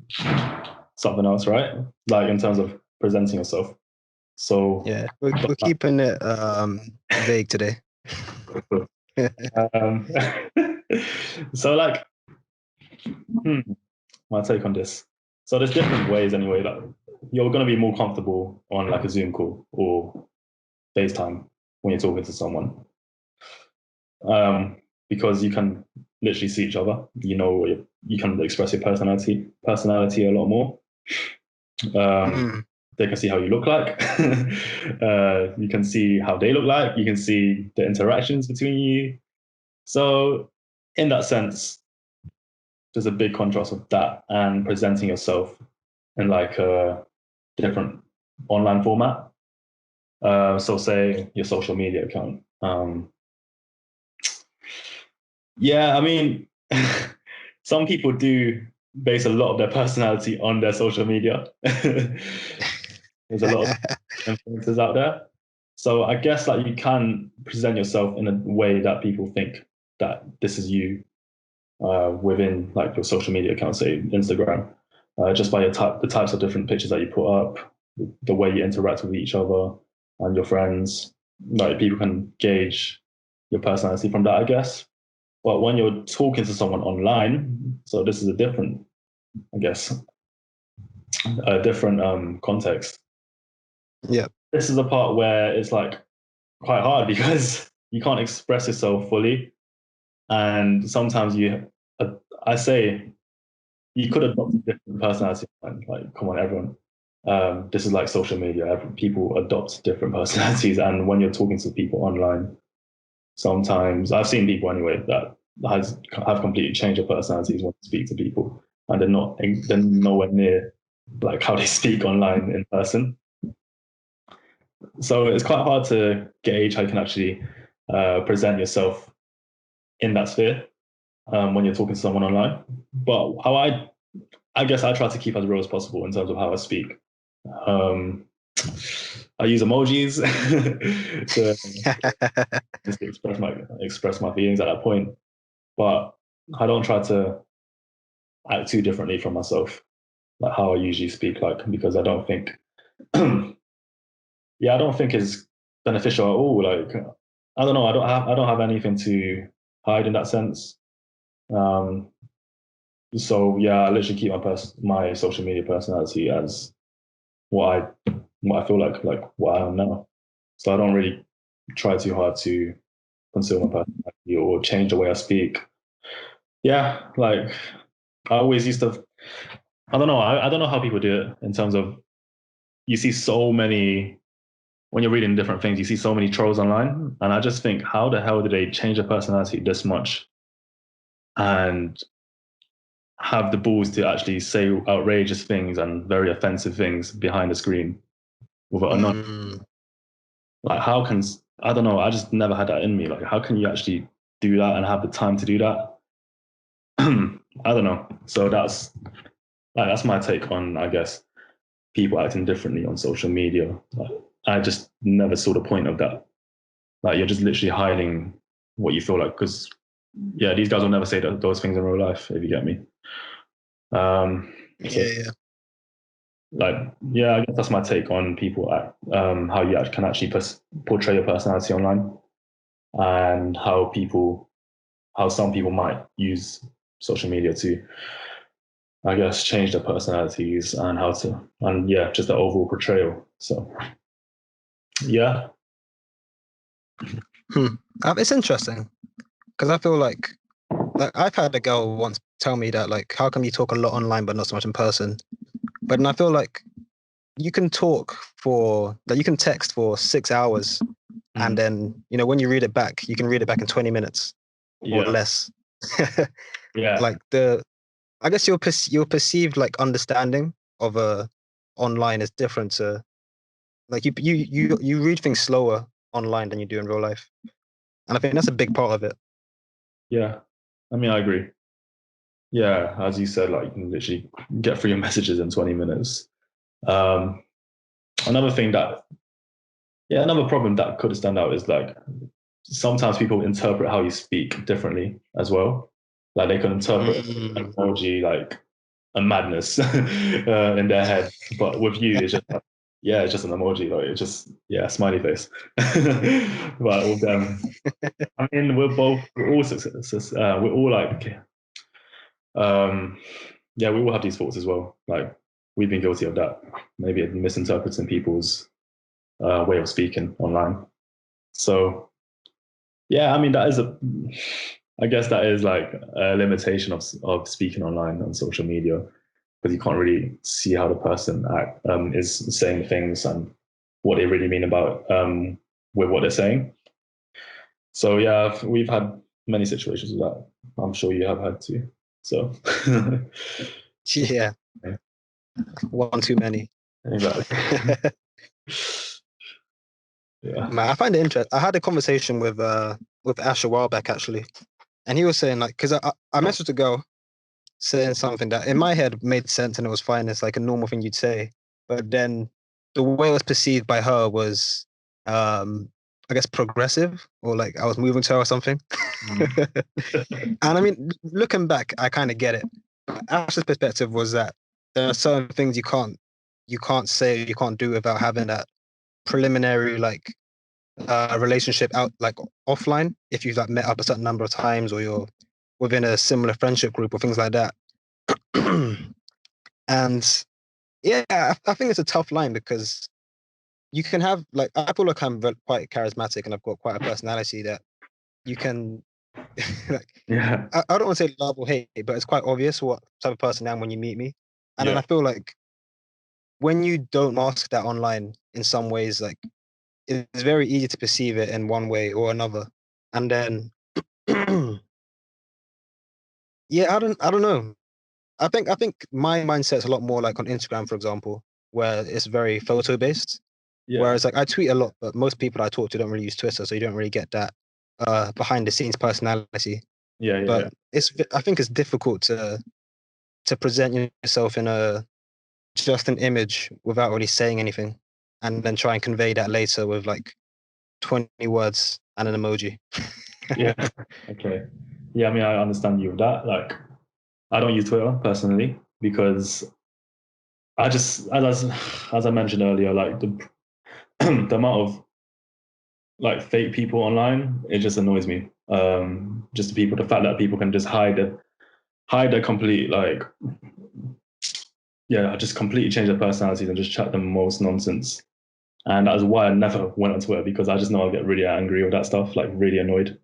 something else, right? Like in terms of presenting yourself. So yeah, we're keeping it vague today. So like, my take on this. So there's different ways anyway. Like you're going to be more comfortable on like a Zoom call or FaceTime when you're talking to someone, because you can literally see each other. You know, you can express your personality a lot more. They can see how you look like. You can see how they look like. You can see the interactions between you. So in that sense, there's a big contrast of that and presenting yourself in like a different online format. So say your social media account. Yeah, I mean, some people do base a lot of their personality on their social media. There's a lot of influencers out there. So I guess like you can present yourself in a way that people think that this is you within like your social media account, say Instagram, just by the types of different pictures that you put up, the way you interact with each other and your friends. Like people can gauge your personality from that, I guess. But when you're talking to someone online, so this is a different, I guess, a different context. Yeah. This is the part where it's like quite hard because you can't express yourself fully. And sometimes I say you could adopt a different personality. Like, come on, everyone. This is like social media. People adopt different personalities, and when you're talking to people online, sometimes I've seen people anyway that have completely changed their personalities when they speak to people, and they're nowhere near like how they speak online in person. So it's quite hard to gauge how you can actually present yourself in that sphere when you're talking to someone online. But how I guess I try to keep as real as possible in terms of how I speak. I use emojis to express my feelings at that point, but I don't try to act too differently from myself, like how I usually speak, like, because I don't think, yeah, I don't think it's beneficial at all. Like, I don't know, I don't have anything to hide in that sense. So yeah, I literally keep my social media personality as what I feel like what I am now. So I don't really try too hard to conceal my personality or change the way I speak. Yeah, like I always used to. I don't know. I don't know how people do it in terms of you see so many when you're reading different things. You see so many trolls online, and I just think, how the hell did they change their personality this much and have the balls to actually say outrageous things and very offensive things behind the screen without a non? Like, how can I don't know? I just never had that in me. Like, how can you actually do that and have the time to do that? I don't know. So that's my take on, I guess, people acting differently on social media. Like, I just never saw the point of that. Like, you're just literally hiding what you feel like, because yeah, these guys will never say those things in real life, if you get me. Yeah. Like, yeah, I guess that's my take on people, how you can actually portray your personality online, and how some people might use social media to, I guess, change their personalities and yeah, just the overall portrayal. So yeah. It's interesting because I feel like I've had a girl once tell me that, like, how come you talk a lot online but not so much in person? But then I feel like you can you can text for 6 hours, and then when you read it back, you can read it back in 20 minutes or less. Yeah. Like I guess your perceived like understanding of a online is different to, like, you read things slower online than you do in real life, and I think that's a big part of it. Yeah, I mean, I agree. Yeah, as you said, like, you can literally get through your messages in 20 minutes. Another problem that could stand out is, like, sometimes people interpret how you speak differently as well. Like, they can interpret an emoji like a madness in their head, but with you, it's just like, yeah, it's just an emoji. Like, it's just, yeah, smiley face. But with them, I mean, we're all we're all like, yeah, we all have these thoughts as well. Like, we've been guilty of that, maybe misinterpreting people's way of speaking online. So yeah, I mean, I guess that is like a limitation of speaking online on social media, because you can't really see how the person is saying things and what they really mean about with what they're saying. So yeah, we've had many situations with that. I'm sure you have had too. So Yeah, one too many. Exactly. Yeah. Man, I find it interesting. I had a conversation with Ash a while back, actually, and he was saying, like, because I messaged a girl saying something that in my head made sense and it was fine. It's like a normal thing you'd say, but then the way it was perceived by her was, I guess, progressive, or like I was moving to her or something. And I mean, looking back, I kind of get it. But Ash's perspective was that there are certain things you can't say, you can't do without having that preliminary, like, relationship out, like, offline, if you've like met up a certain number of times or you're within a similar friendship group or things like that. And yeah, I think it's a tough line, because you can have, like, I feel like I'm quite charismatic and I've got quite a personality that you can Like, Yeah. I don't want to say love or hate, but it's quite obvious what type of person I am when you meet me. And then Yeah. I feel like when you don't mask that online in some ways, like it's very easy to perceive it in one way or another. And then yeah, I don't know. I think my mindset's a lot more like on Instagram, for example, where it's very photo based. Yeah. Whereas like I tweet a lot, but most people I talk to don't really use Twitter, so you don't really get that behind the scenes personality. Yeah. But I think it's difficult to present yourself in a just an image without really saying anything, and then try and convey that later with like 20 words and an emoji. Yeah. Okay. Yeah, I mean, I understand you with that. Like, I don't use Twitter personally because I just, as I mentioned earlier, like the the amount of like fake people online, it just annoys me. Just the fact that people can just hide their complete like, yeah, just completely change their personalities and just chat the most nonsense. And that's why I never went on Twitter, because I just know I'll get really angry with that stuff, like really annoyed.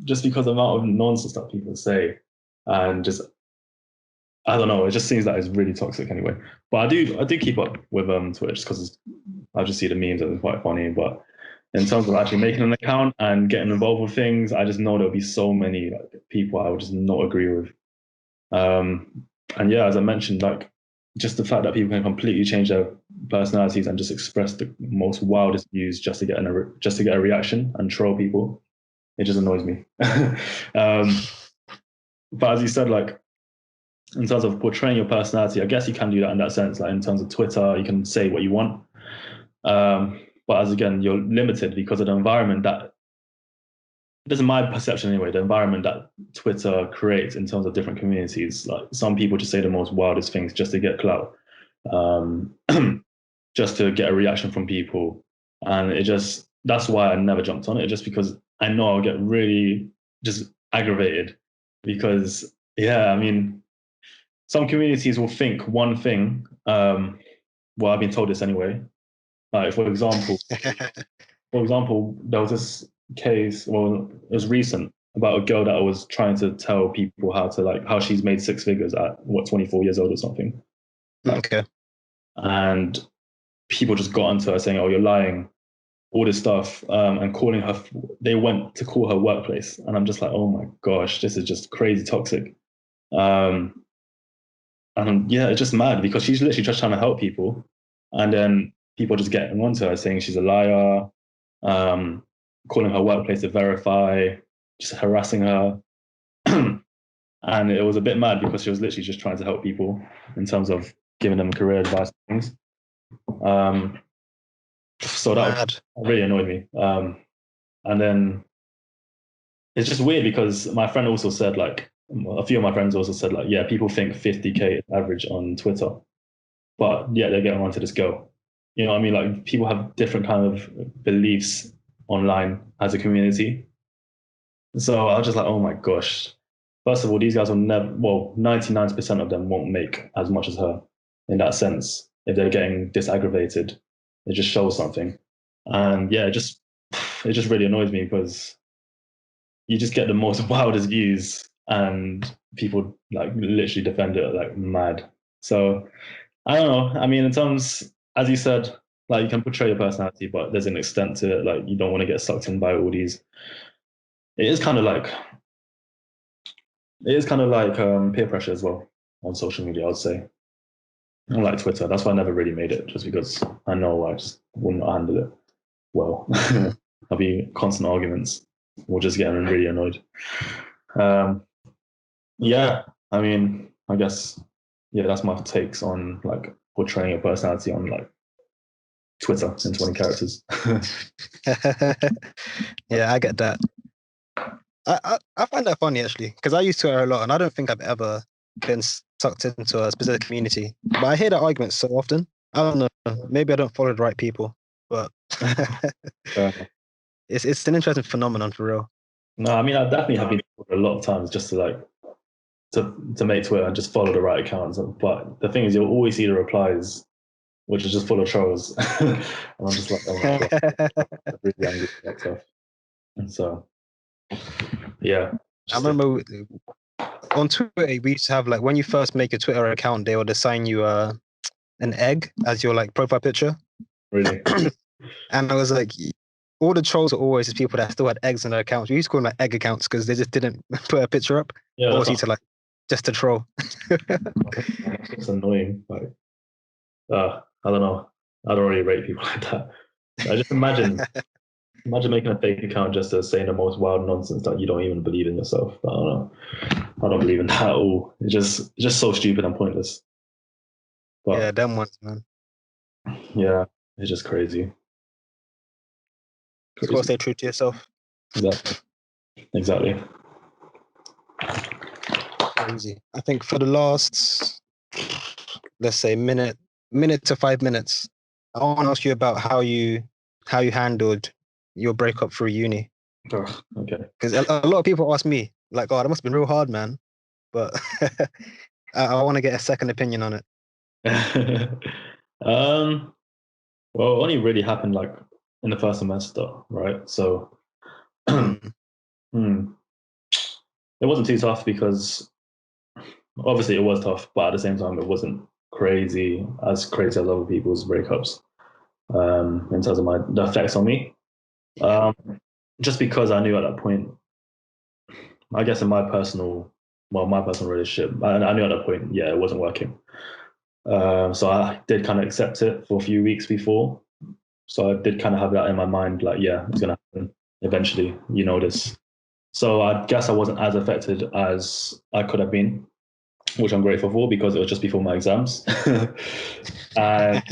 Just because the amount of nonsense that people say, and just I don't know, it just seems like it's really toxic anyway. But I do keep up with Twitter just because I just see the memes and it's quite funny. But in terms of actually making an account and getting involved with things, I just know there'll be so many like people I would just not agree with. And yeah, as I mentioned, like just the fact that people can completely change their personalities and just express the most wildest views just to get a reaction and troll people, it just annoys me. But as you said, like in terms of portraying your personality, I guess you can do that in that sense. Like in terms of Twitter, you can say what you want. But as again, you're limited because of the environment that, this is my perception anyway, the environment that Twitter creates in terms of different communities. Like some people just say the most wildest things just to get clout, just to get a reaction from people. And that's why I never jumped on it, just because I know I'll get really just aggravated because, yeah, I mean, some communities will think one thing. Well, I've been told this anyway. Like, for example, there was this case, well, it was recent, about a girl that was trying to tell people how she's made six figures at 24 years old or something. Okay. And people just got onto her saying, "Oh, you're lying," all this stuff, and calling her. They went to call her workplace, and I'm just like, "Oh my gosh, this is just crazy toxic." And yeah, it's just mad because she's literally just trying to help people, and then people just getting onto her saying she's a liar, calling her workplace to verify, just harassing her. And it was a bit mad because she was literally just trying to help people in terms of giving them career advice and things. So that really annoyed me. And then it's just weird because my friend also said, like, a few of my friends also said, like, yeah, people think 50K is average on Twitter, but yeah, they're getting onto this girl. You know what I mean? Like, people have different kind of beliefs online as a community. So I was just like, oh my gosh. First of all, these guys will never, well, 99% of them won't make as much as her in that sense. If they're getting this aggravated, it just shows something. And yeah, it just really annoys me because you just get the most wildest views and people like literally defend it like mad. So I don't know. I mean, in terms, as you said, like you can portray your personality, but there's an extent to it. Like you don't want to get sucked in by all these. It is kind of like peer pressure as well on social media, I would say. Unlike Twitter, that's why I never really made it, just because I know I just wouldn't handle it well. There'll be constant arguments. We'll just get really annoyed. Yeah, I mean, I guess, yeah, that's my takes on like portraying a personality on like Twitter in 20 characters. Yeah, I get that. I find that funny actually, because I use Twitter a lot and I don't think I've ever been sucked into a specific community. But I hear that argument so often. I don't know. Maybe I don't follow the right people, but it's an interesting phenomenon for real. No, I mean, I definitely have been a lot of times just to like to make Twitter and just follow the right accounts. But the thing is, you'll always see the replies, which is just full of trolls. And I'm just like, oh my god, I'm really angry at that stuff. And so, Yeah. I remember on Twitter we used to have like when you first make a Twitter account, they would assign you an egg as your like profile picture. Really. And I was like, all the trolls are always the people that still had eggs in their accounts. We used to call them like egg accounts because they just didn't put a picture up. Yeah, Obviously to like just to troll. it's annoying. Like, I don't know. I don't really rate people like that. I just imagine making a fake account just to say the most wild nonsense that you don't even believe in yourself. I don't know. I don't believe in that at all. It's just so stupid and pointless. But Yeah, them ones, man. yeah, it's just crazy. Just gotta stay true to yourself. Exactly. Crazy. I think for the last, let's say minute to 5 minutes, I want to ask you about how you handled your breakup through uni. Okay. Because a lot of people ask me, like, oh, that must have been real hard, man. But I want to get a second opinion on it. Well, it only really happened like in the first semester, right? So it wasn't too tough because obviously it was tough, but at the same time it wasn't crazy as other people's breakups in terms of the effects on me. Just because I knew at that point, I guess in my personal relationship, I knew at that point, yeah, it wasn't working. So I did kind of accept it for a few weeks before. So I did kind of have that in my mind, like, yeah, it's going to happen eventually, you know this. So I guess I wasn't as affected as I could have been, which I'm grateful for because it was just before my exams. And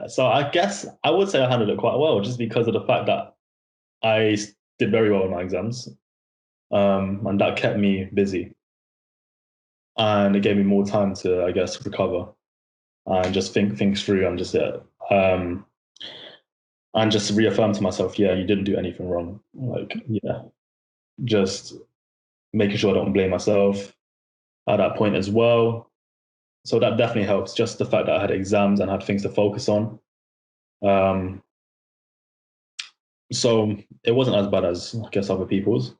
so I guess I would say I handled it quite well just because of the fact that I did very well in my exams. And that kept me busy. And it gave me more time to, I guess, recover and just think things through and just reaffirm to myself, yeah, you didn't do anything wrong. Like, yeah, just making sure I don't blame myself at that point as well. So that definitely helps. Just the fact that I had exams and had things to focus on. So it wasn't as bad as I guess other people's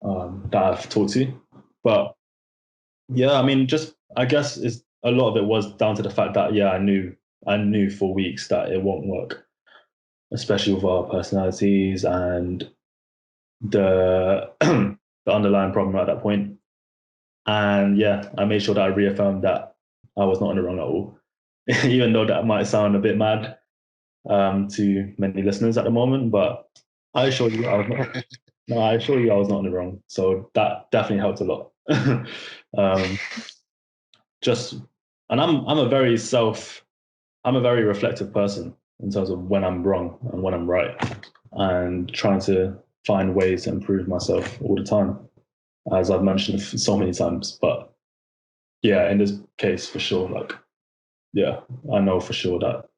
that I've talked to, but yeah, I mean, just I guess a lot of it was down to the fact that yeah, I knew for weeks that it won't work, especially with our personalities and the the underlying problem at that point. And yeah, I made sure that I reaffirmed that I was not in the wrong at all, even though that might sound a bit mad to many listeners at the moment. But I assure you, I was not. No, I assure you, I was not in the wrong. So that definitely helped a lot. Just, and I'm a very reflective person in terms of when I'm wrong and when I'm right, and trying to find ways to improve myself all the time, as I've mentioned so many times. But yeah, in this case, for sure, like, yeah, I know for sure that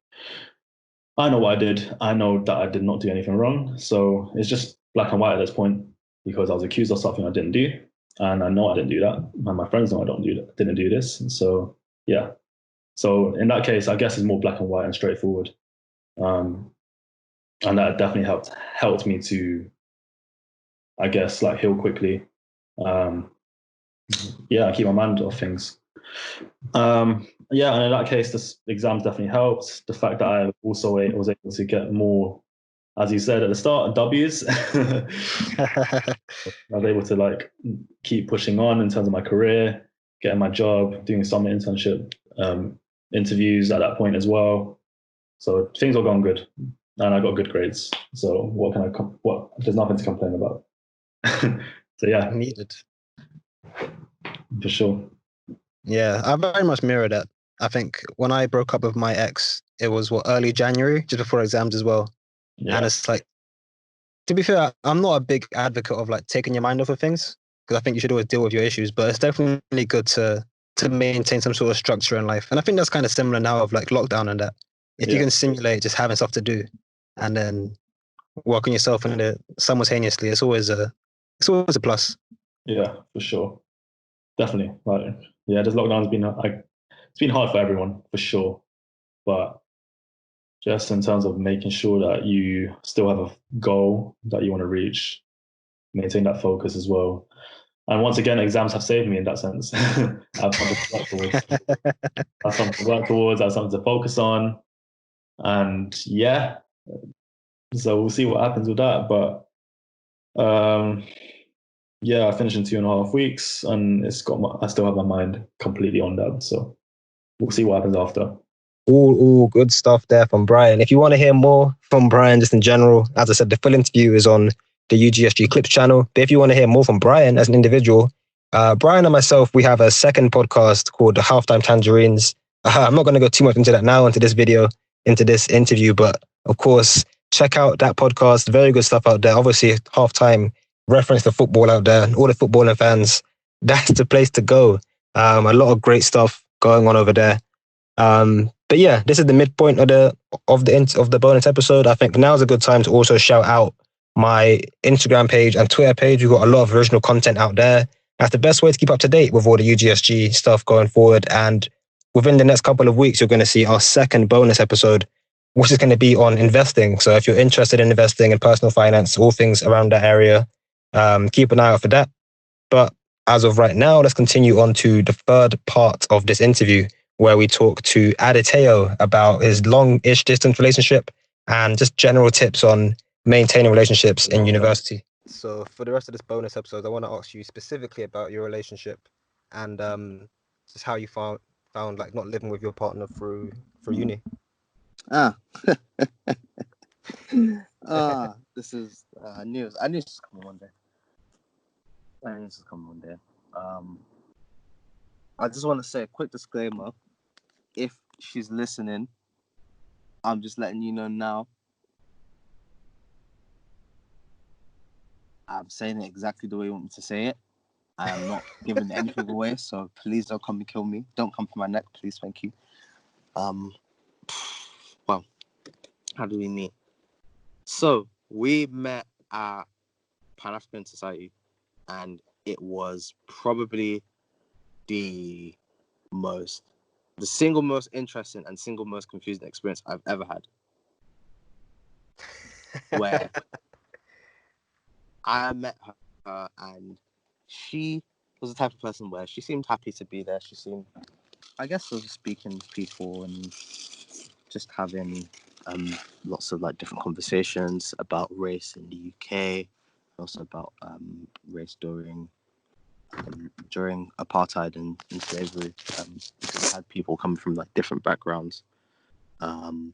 I know what I did. I know that I did not do anything wrong. So it's just black and white at this point because I was accused of something I didn't do. And I know I didn't do that. And my friends know didn't do this. So yeah. So in that case, I guess it's more black and white and straightforward. And that definitely helped me to, I guess, like heal quickly. Yeah, keep my mind off things. Yeah, and in that case, the exams definitely helped. The fact that I also was able to get more, as you said at the start, W's. I was able to like keep pushing on in terms of my career, getting my job, doing summer internship, interviews at that point as well. So things were going good, and I got good grades. So what? There's nothing to complain about. So yeah, Needed. for sure. Yeah, I very much mirror that. I think when I broke up with my ex, it was early January, just before exams as well. Yeah. And it's like, to be fair, I'm not a big advocate of like taking your mind off of things because I think you should always deal with your issues. But it's definitely good to maintain some sort of structure in life. And I think that's kind of similar now of like lockdown and that. If you can simulate just having stuff to do and then work on yourself in it simultaneously, it's always a plus. Yeah, for sure. Definitely. Like, yeah, this lockdown's been it's been hard for everyone for sure. But just in terms of making sure that you still have a goal that you want to reach, maintain that focus as well. And once again, exams have saved me in that sense. I have something to work towards. I have something to focus on. And yeah, so we'll see what happens with that. But yeah, I finished in 2.5 weeks, and I still have my mind completely on that. So we'll see what happens after. All good stuff there from Brian. If you want to hear more from Brian, just in general, as I said, the full interview is on the UGSG Clips channel. But if you want to hear more from Brian as an individual, Brian and myself, we have a second podcast called The Halftime Tangerines. I'm not going to go too much into that now, into this video, into this interview, but of course, check out that podcast. Very good stuff out there. Obviously, halftime reference to football out there, and all the footballing fans, that's the place to go. A lot of great stuff going on over there. But yeah, this is the midpoint of the bonus episode. I think now is a good time to also shout out my Instagram page and Twitter page. We've got a lot of original content out there. That's the best way to keep up to date with all the UGSG stuff going forward. And within the next couple of weeks, you're going to see our second bonus episode, which is going to be on investing. So if you're interested in investing in personal finance, all things around that area, keep an eye out for that. But as of right now, let's continue on to the third part of this interview, where we talk to Ade about his long-ish distance relationship and just general tips on maintaining relationships in university. So for the rest of this bonus episode, I want to ask you specifically about your relationship and just how you found like not living with your partner through uni. This is news. I knew this was coming one day. I just want to say a quick disclaimer. If she's listening, I'm just letting you know now. I'm saying it exactly the way you want me to say it. I am not giving anything away, so please don't come and kill me. Don't come for my neck, please. Thank you. Well, how do we meet? So we met at Pan-African Society, and it was probably the single most interesting and single most confusing experience I've ever had. Where I met her, and she was the type of person where she seemed happy to be there. She seemed, I guess, was speaking to people and just having lots of like different conversations about race in the UK, also about race during apartheid and slavery. We had people coming from like different backgrounds, and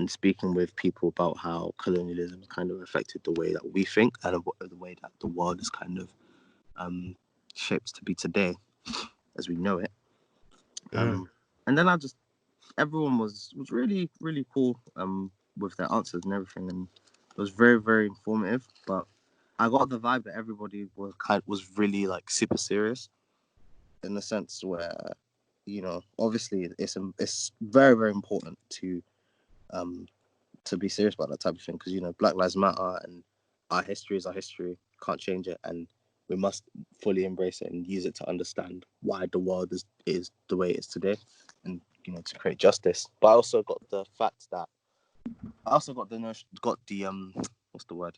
speaking with people about how colonialism kind of affected the way that we think and the way that the world is kind of shaped to be today, as we know it. And then everyone was really, really cool with their answers and everything, and it was very, very informative. But I got the vibe that everybody was really like super serious, in the sense where, obviously it's very, very important to be serious about that type of thing, because Black Lives Matter and our history is our history, can't change it, and we must fully embrace it and use it to understand why the world is the way it is today, and to create justice. But I also got the fact that what's the word?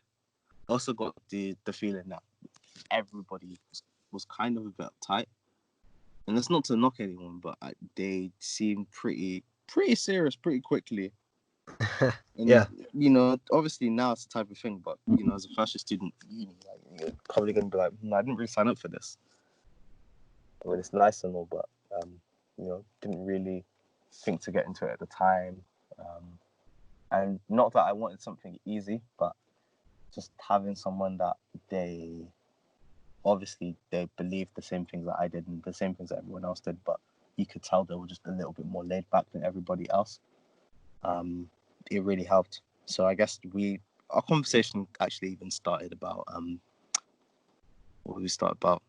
I also got the feeling that everybody was kind of a bit uptight, and that's not to knock anyone, but they seemed pretty serious pretty quickly. And, yeah. Obviously now it's the type of thing, but as a first year student, you're probably gonna be like, I didn't really sign up for this. I mean, it's nice and all, but didn't really think to get into it at the time. And not that I wanted something easy, but just having someone that they believed the same things that I did and the same things that everyone else did, but you could tell they were just a little bit more laid back than everybody else. It really helped. So I guess our conversation actually even started about what we started about.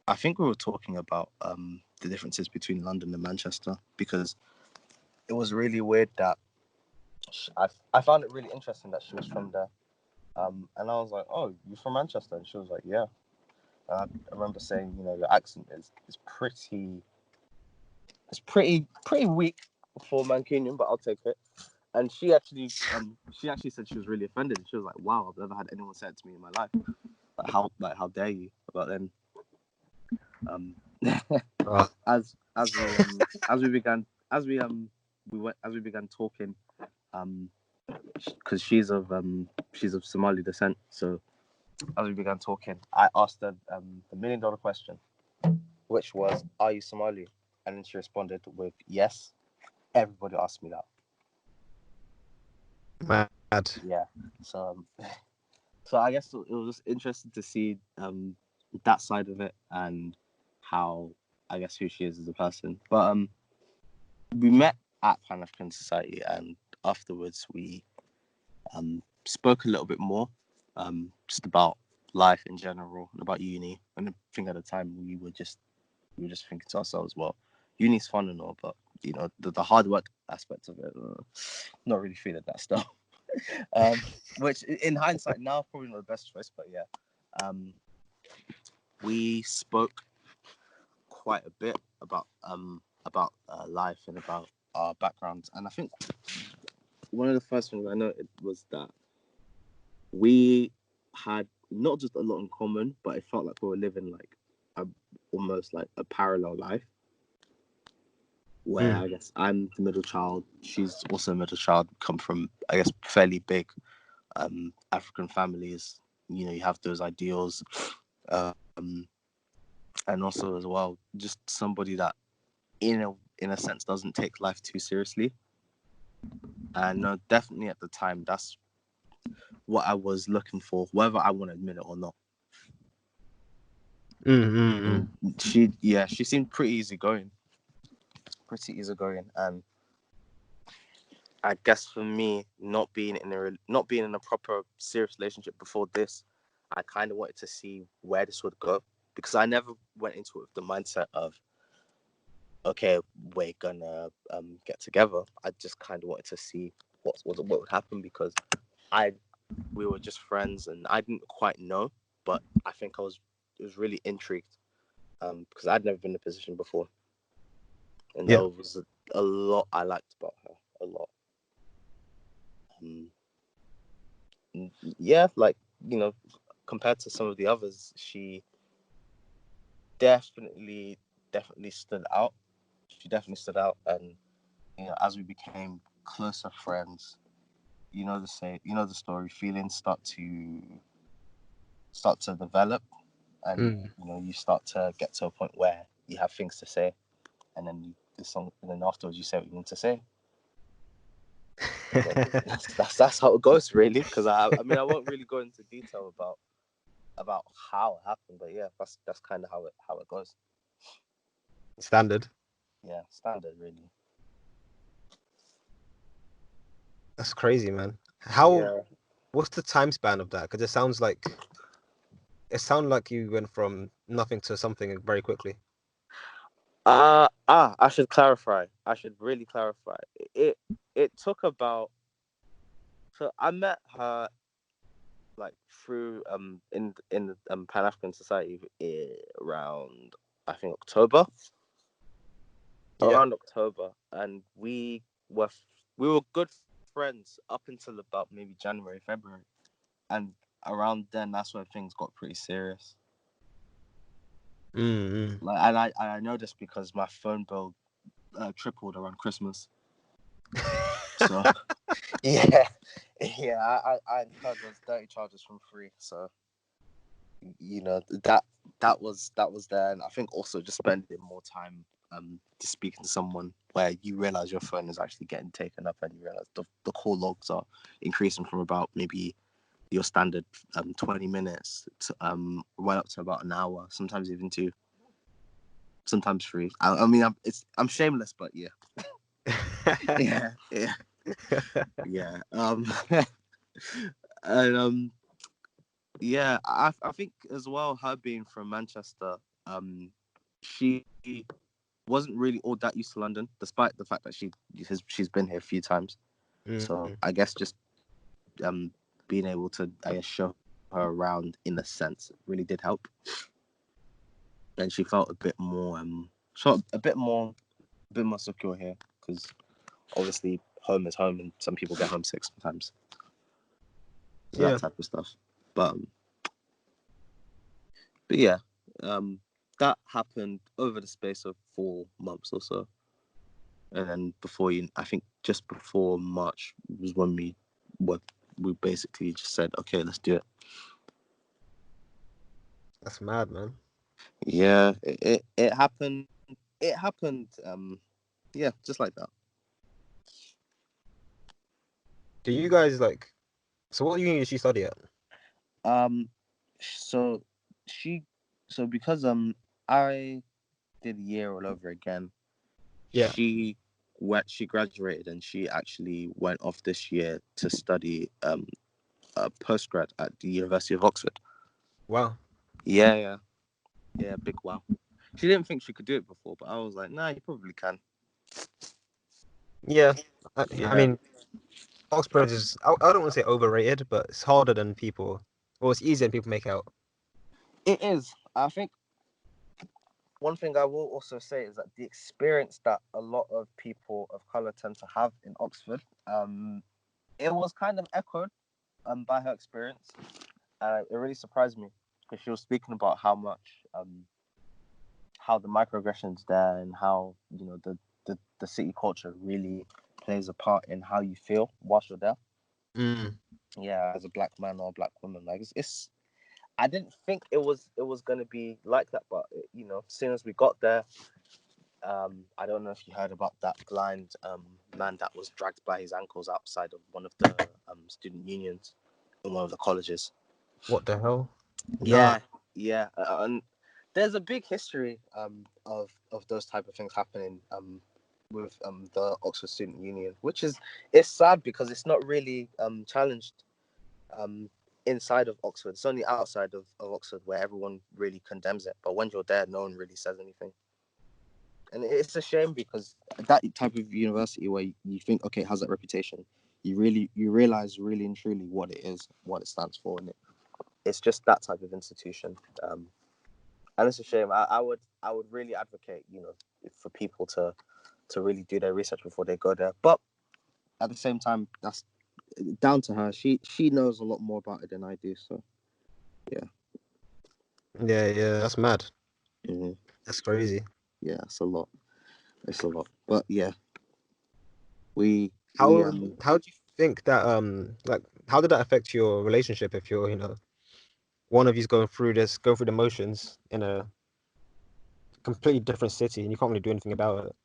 I think we were talking about the differences between London and Manchester, because it was really weird that I found it really interesting that she was from there, and I was like, "Oh, you're from Manchester?" And she was like, "Yeah." I remember saying, your accent is pretty weak for Mancunian, but I'll take it. And she actually said she was really offended. She was like, "Wow, I've never had anyone say it to me in my life." how dare you about then. Uh, As we began talking, because she's of Somali descent, so as we began talking, I asked her the $1 million question, which was, "Are you Somali?" And then she responded with yes. Everybody asked me that. mad. Yeah. So so I guess it was just interesting to see that side of it and how, I guess, who she is as a person. But we met at Pan African Society, and afterwards we spoke a little bit more, just about life in general and about uni. And I think at the time we were just thinking to ourselves, well, uni's fun and all, but you know, the hard work aspect of it, not really feeling that stuff. Which in hindsight now probably not the best choice, but yeah, we spoke quite a bit about life and about our backgrounds. And I think one of the first things I noted was that we had not just a lot in common, but it felt like we were living like almost like a parallel life, where I guess I'm the middle child, she's also a middle child, come from, I guess, fairly big African families. You know, you have those ideals, and also as well, just somebody that in a sense doesn't take life too seriously. And definitely at the time, that's what I was looking for, whether I want to admit it or not. She seemed pretty easygoing, and I guess for me, not being in a proper serious relationship before this, I kind of wanted to see where this would go, because I never went into it with the mindset of, okay, we're gonna get together. I just kind of wanted to see what would happen, because we were just friends and I didn't quite know, but I think I was really intrigued, because I'd never been in a position before, and there was a lot I liked about her, a lot. Yeah, like, you know, compared to some of the others, she definitely stood out. And you know, as we became closer friends, you know the story. Feelings start to develop, and you know, you start to get to a point where you have things to say, and then afterwards you say what you need to say. That's how it goes, really. Because I mean, I won't really go into detail about how it happened, but yeah, that's kind of how it goes. Standard. Yeah, standard, really. That's crazy, man. What's the time span of that? Because it sounds like you went from nothing to something very quickly. I should clarify. I should really clarify. It took about. So I met her like through in the Pan African Society around, I think, October. Around October, and we were good friends up until about maybe January, February, and around then that's when things got pretty serious. Like, and I know this because my phone bill tripled around Christmas. So yeah, I incurred those dirty charges from free. So you know, that was there, and I think also just spending more time just speaking to someone where you realize your phone is actually getting taken up, and you realize the call logs are increasing from about maybe your standard 20 minutes to right up to about an hour, sometimes even 2, sometimes 3. I mean, I'm shameless, but yeah. yeah and yeah, I think as well, her being from Manchester, she wasn't really all that used to London, despite the fact that she's been here a few times. So I guess just being able to, I guess, show her around in a sense really did help, and she felt a bit more secure here, because obviously home is home, and some people get homesick sometimes. So that type of stuff. But But yeah, that happened over the space of 4 months or so. And then I think just before March was when we basically just said, okay, let's do it. That's mad, man. Yeah, it happened. It happened. Yeah, just like that. Do you guys like? So what uni did she study at? So because I did a year all over again. Yeah. She graduated and she actually went off this year to study a postgrad at the University of Oxford. Wow. Yeah, big wow. She didn't think she could do it before, but I was like, nah, you probably can. Yeah. Yeah. I mean, Oxford is, I don't want to say overrated, but it's harder than people, or it's easier than people make out. It is. I think one thing I will also say is that the experience that a lot of people of color tend to have in Oxford, it was kind of echoed by her experience. It really surprised me because she was speaking about how much how the microaggressions there and how the city culture really plays a part in how you feel whilst you're there. Yeah, as a black man or a black woman, like it's I didn't think it was gonna be like that, but as soon as we got there, I don't know if you heard about that blind man that was dragged by his ankles outside of one of the student unions in one of the colleges. What the hell? Yeah, yeah, and there's a big history of those type of things happening with the Oxford Student Union, which it's sad because it's not really challenged inside of Oxford. It's only outside of Oxford where everyone really condemns it. But when you're there, no one really says anything. And it's a shame because that type of university where you think, okay, it has that reputation, you realize really and truly what it is, what it stands for, and it's just that type of institution. And it's a shame. I would really advocate, for people to really do their research before they go there. But at the same time, that's down to her. She knows a lot more about it than I do. So yeah. Yeah, that's mad. Mm-hmm. That's crazy. Yeah, it's a lot. It's a lot. But yeah, how do you think that like how did that affect your relationship if you're one of you's going through the motions in a completely different city and you can't really do anything about it?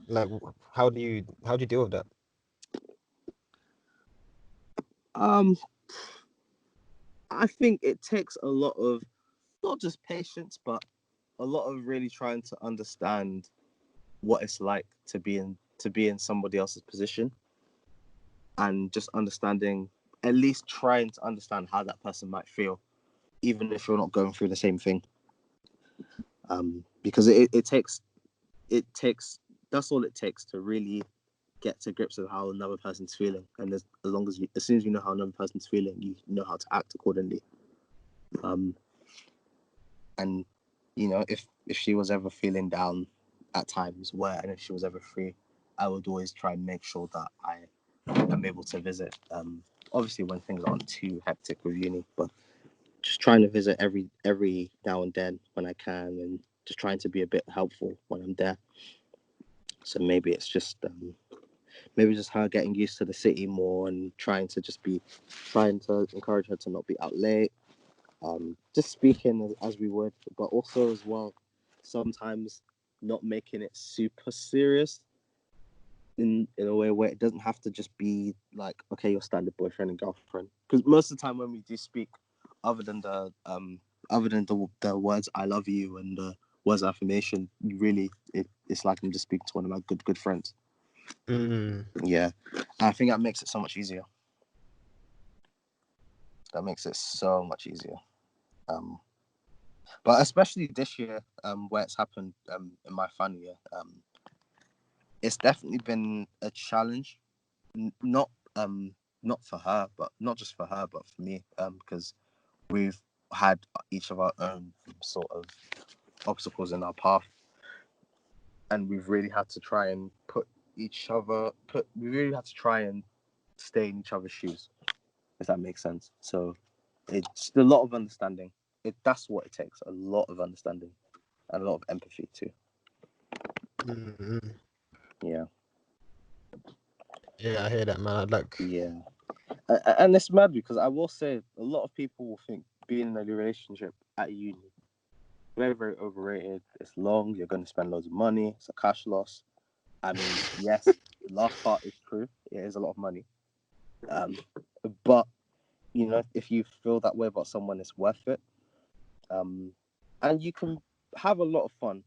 Like how do you deal with that? I think it takes a lot of not just patience, but a lot of really trying to understand what it's like to be in somebody else's position, and just understanding, at least trying to understand how that person might feel, even if you're not going through the same thing. Because it takes that's all it takes to really get to grips with how another person's feeling, and as soon as you know how another person's feeling, you know how to act accordingly. And if she was ever feeling down at times, and if she was ever free, I would always try and make sure that I am able to visit. Obviously when things aren't too hectic with uni, but just trying to visit every now and then when I can, and just trying to be a bit helpful when I'm there. So maybe it's just her getting used to the city more, and trying to encourage her to not be out late. Just speaking as we would, but also as well, sometimes not making it super serious in a way where it doesn't have to just be like, okay, your standard boyfriend and girlfriend. Because most of the time when we do speak, other than the words "I love you" and the words of affirmation, it's like I'm just speaking to one of my good friends. Yeah, I think that makes it so much easier. But especially this year, where it's happened in my final year, it's definitely been a challenge. Not for her, but not just for her, but for me, because we've had each of our own sort of obstacles in our path, and we've really had to try and we really had to try and stay in each other's shoes, if that makes sense. So It's a lot of understanding. That's what it takes. A lot of understanding and a lot of empathy too. Mm-hmm. Yeah. Yeah, I hear that, man. Yeah. And it's mad because I will say a lot of people will think being in a relationship at uni very, very overrated. It's long. You're going to spend loads of money. It's a cash loss. I mean, yes, the last part is true. It is a lot of money. But you know, if you feel that way about someone, it's worth it. And you can have a lot of fun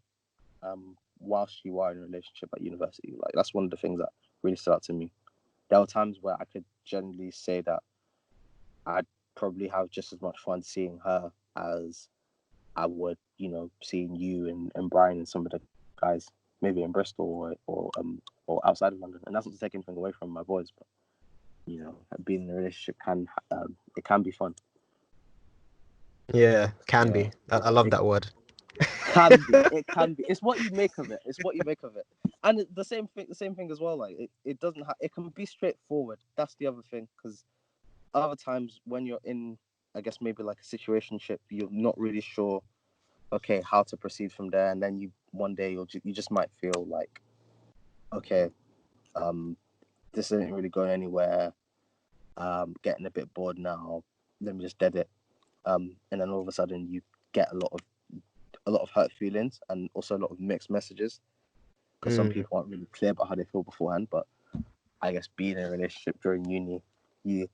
whilst you are in a relationship at university. Like that's one of the things that really stood out to me. There were times where I could generally say that I'd probably have just as much fun seeing her as I would, you know, seeing you and Brian and some of the guys maybe in Bristol or outside of London. And that's not to take anything away from my boys, but you know, being in a relationship it can be fun. Yeah, can Yeah. be. I love that word. Can be. It can be. It's what you make of it. It's what you make of it. And the same thing as well. Like it doesn't have. It can be straightforward. That's the other thing. Because other times when you're in, I guess maybe like a situationship, you're not really sure. Okay, how to proceed from there, and then one day you just might feel like, okay, this isn't really going anywhere. Getting a bit bored now. Let me just dead it. And then all of a sudden you get a lot of hurt feelings and also a lot of mixed messages because some people aren't really clear about how they feel beforehand. But I guess being in a relationship during uni, it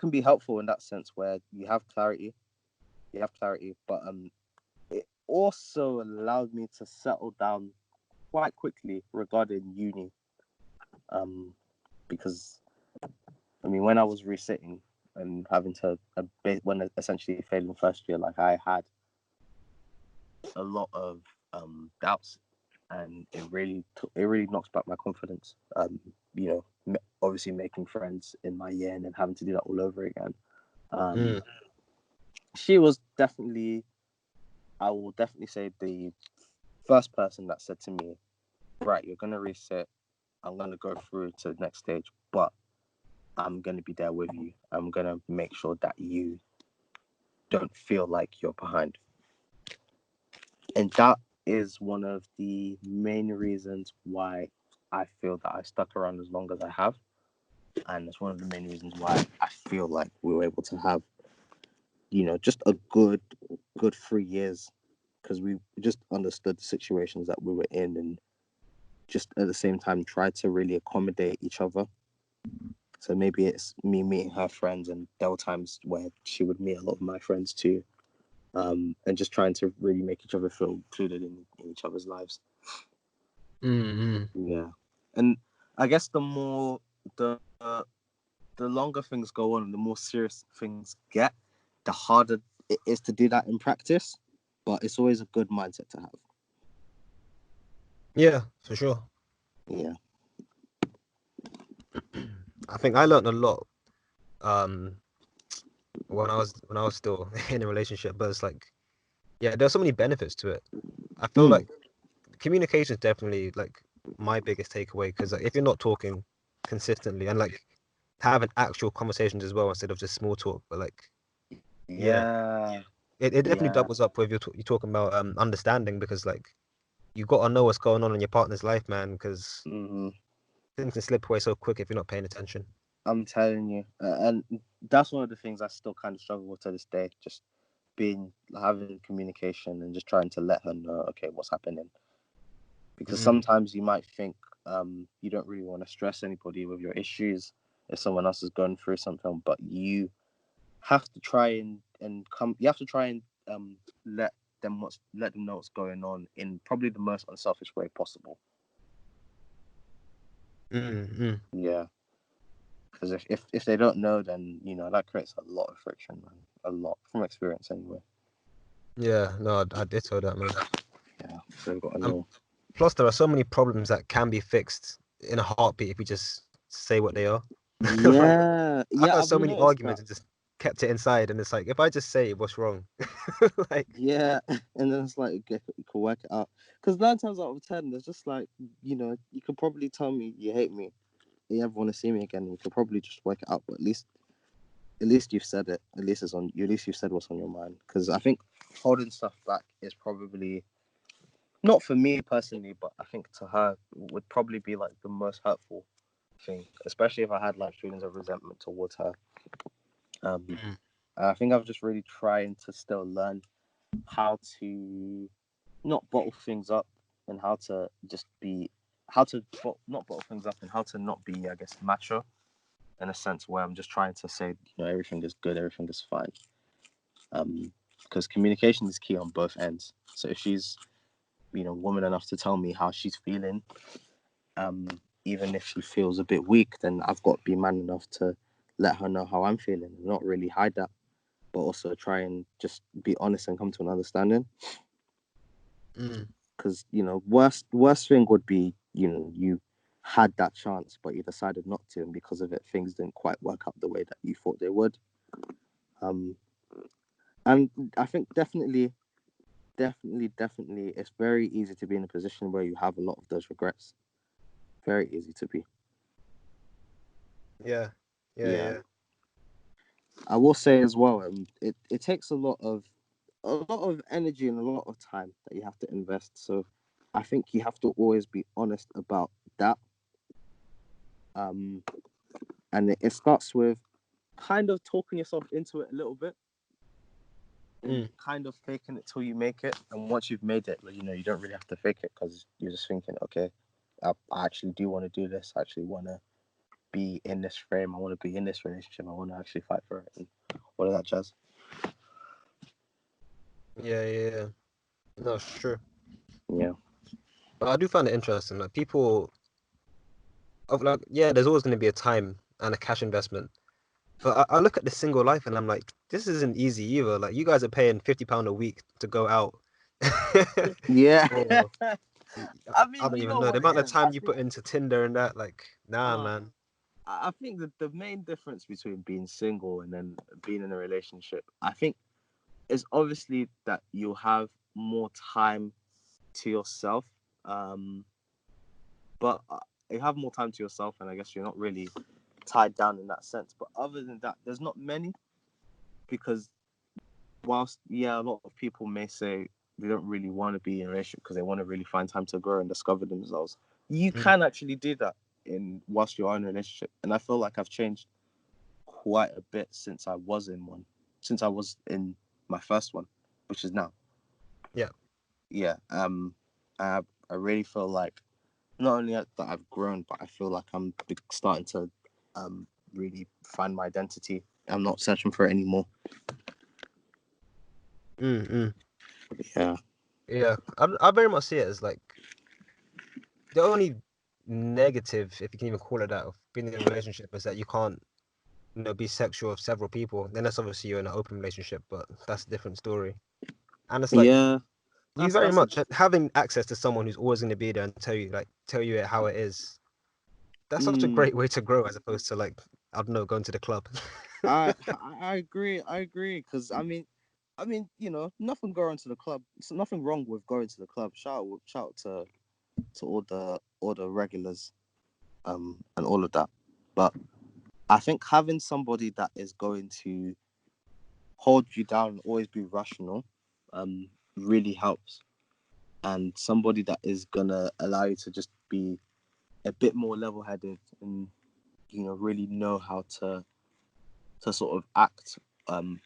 can be helpful in that sense where you have clarity, but it also allowed me to settle down quite quickly regarding uni, because I mean when I was resitting and having to when essentially failing first year, like I had a lot of doubts, and it really knocks back my confidence. You know, obviously making friends in my year and then having to do that all over again. She was definitely, I will definitely say, the first person that said to me, "Right, you're gonna reset. I'm gonna go through to the next stage, but I'm gonna be there with you. I'm gonna make sure that you don't feel like you're behind." And that is one of the main reasons why I feel that I stuck around as long as I have. And it's one of the main reasons why I feel like we were able to have, you know, just a good 3 years, because we just understood the situations that we were in and just at the same time tried to really accommodate each other. So maybe it's me meeting her friends, and there were times where she would meet a lot of my friends too. And just trying to really make each other feel included in each other's lives. Yeah, and I guess the longer things go on and the more serious things get, the harder it is to do that in practice. But it's always a good mindset to have. Yeah, for sure. Yeah. I think I learned a lot when I was still in a relationship, but it's like, yeah, there's so many benefits to it. I feel like communication is definitely like my biggest takeaway, because like, if you're not talking consistently and like having actual conversations as well instead of just small talk, but like Yeah. it definitely doubles up with you're talking about understanding, because like you got to know what's going on in your partner's life, man, because things can slip away so quick if you're not paying attention. I'm telling you, and that's one of the things I still kind of struggle with to this day. Just having communication and just trying to let her know, okay, what's happening. Because sometimes you might think you don't really want to stress anybody with your issues if someone else is going through something, but you have to try and come. You have to try and let them know what's going on in probably the most unselfish way possible. Yeah. Because if they don't know, then you know that creates a lot of friction, man. A lot, from experience anyway. Yeah, no, I ditto that, man. Yeah, so we've got to know. Plus, there are so many problems that can be fixed in a heartbeat if you just say what they are. Yeah, I've had I've so many noticed arguments and just kept it inside, and it's like, if I just say what's wrong, like, yeah, and then it's like you can work it out. Because 9 times out of 10, there's just like, you could probably tell me you hate me, you ever want to see me again, and you could probably just work it out. But at least at least you've said it. At least you've said what's on your mind. Because I think holding stuff back is probably not for me personally, but I think to her would probably be like the most hurtful thing, especially if I had like feelings of resentment towards her. I think I'm just really trying to still learn how to not bottle things up and how to just be, not bottle things up and how to not be, I guess, macho in a sense where I'm just trying to say, everything is good, everything is fine. Because communication is key on both ends. So if she's, woman enough to tell me how she's feeling, even if she feels a bit weak, then I've got to be man enough to let her know how I'm feeling and not really hide that, but also try and just be honest and come to an understanding. Because worst thing would be you had that chance but you decided not to, and because of it things didn't quite work out the way that you thought they would. And I think definitely it's very easy to be in a position where you have a lot of those regrets. Very easy to be. Yeah. I will say as well, it takes a lot of energy and a lot of time that you have to invest. So I think you have to always be honest about that. And it starts with kind of talking yourself into it a little bit, and kind of faking it till you make it. And once you've made it, you don't really have to fake it because you're just thinking, okay, I actually do want to do this. I actually want to be in this frame. I want to be in this relationship. I want to actually fight for it. And all of that jazz. Yeah. No, it's true. Yeah. But I do find it interesting. Like people, there's always going to be a time and a cash investment. But I look at the single life and I'm like, this isn't easy either. Like you guys are paying £50 a week to go out. Yeah. Or, I mean, I don't you even know know the what it amount of is. time you put into Tinder and that. Like, nah, man. I think that the main difference between being single and then being in a relationship, I think, is obviously that you have more time to yourself. But you have more time to yourself, and I guess you're not really tied down in that sense. But other than that, there's not many, because whilst a lot of people may say they don't really want to be in a relationship because they want to really find time to grow and discover themselves, you can actually do that whilst you are in a relationship. And I feel like I've changed quite a bit since I was in one, since I was in my first one, which is now. Yeah. I really feel like not only that I've grown, but I feel like I'm starting to really find my identity. I'm not searching for it anymore. Yeah. Yeah, I very much see it as like the only negative, if you can even call it that, of being in a relationship is that you can't, be sexual with several people. Then that's obviously you're in an open relationship, but that's a different story. And it's like you very much having access to someone who's always going to be there and tell you it how it is. That's such a great way to grow, as opposed to like, I don't know, going to the club. I agree. Because I mean, nothing going to the club. It's nothing wrong with going to the club. Shout out to all the regulars, and all of that. But I think having somebody that is going to hold you down and always be rational, really helps. And somebody that is gonna allow you to just be a bit more level-headed and really know how to sort of act, and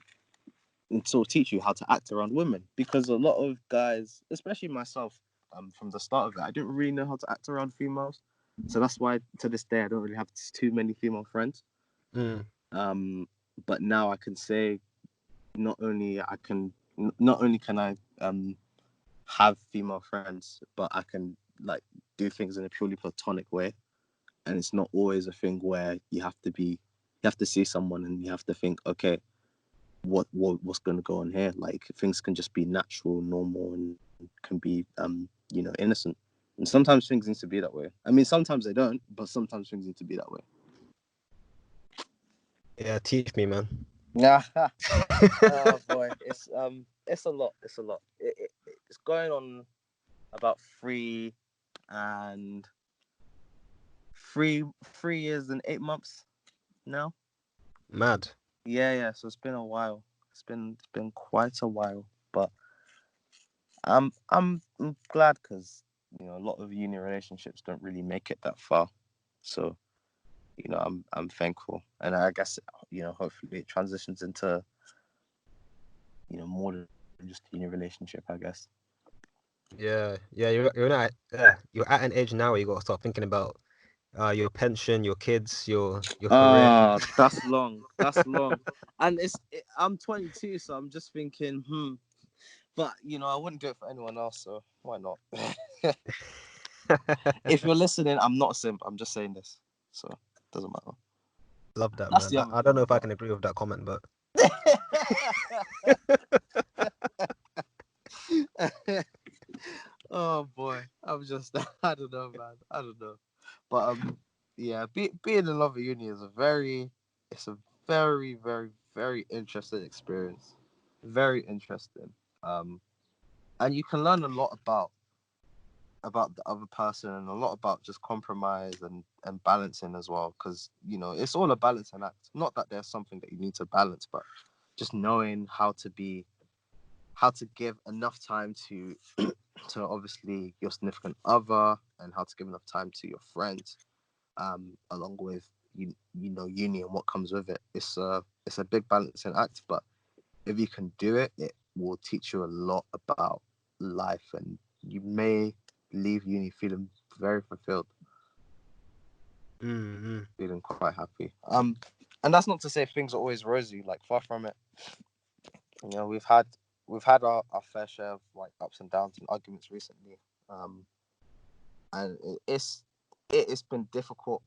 sort of teach you how to act around women, because a lot of guys, especially myself, from the start of it, I didn't really know how to act around females. So that's why to this day I don't really have too many female friends. But now I can say not only can I have female friends, but I can like do things in a purely platonic way, and it's not always a thing where you have to see someone and you have to think, okay, what's going to go on here. Like things can just be natural, normal, and can be innocent. And sometimes things need to be that way. I mean, sometimes they don't, but sometimes things need to be that way. Yeah, teach me, man. Oh boy, it's a lot. It's going on about 3 years and 8 months now. Mad. Yeah. So it's been a while. It's been quite a while, but I'm glad because a lot of uni relationships don't really make it that far. So I'm thankful, and I guess hopefully it transitions into more than just a uni relationship, I guess. Yeah, you're at an age now where you got to start thinking about your pension, your kids, your career. That's long. That's long. And I'm 22, so I'm just thinking, but I wouldn't do it for anyone else, so why not? If you're listening, I'm not a simp. I'm just saying this, so it doesn't matter. Love that, That's man. the other I don't know thing if I about- can agree with that comment, but Oh boy, I'm just I don't know, man. I don't know, but yeah, being in love at uni is it's a very, very, very interesting experience. Very interesting. And you can learn a lot about the other person and a lot about just compromise and balancing as well, because it's all a balancing act. Not that there's something that you need to balance, but just knowing how to give enough time to to obviously your significant other, and how to give enough time to your friends, along with uni and what comes with it. It's a big balancing act, but if you can do it, it will teach you a lot about life, and you may leave uni feeling very fulfilled, feeling quite happy. And that's not to say things are always rosy, like far from it. We've had our fair share of like ups and downs and arguments recently. And it's been difficult.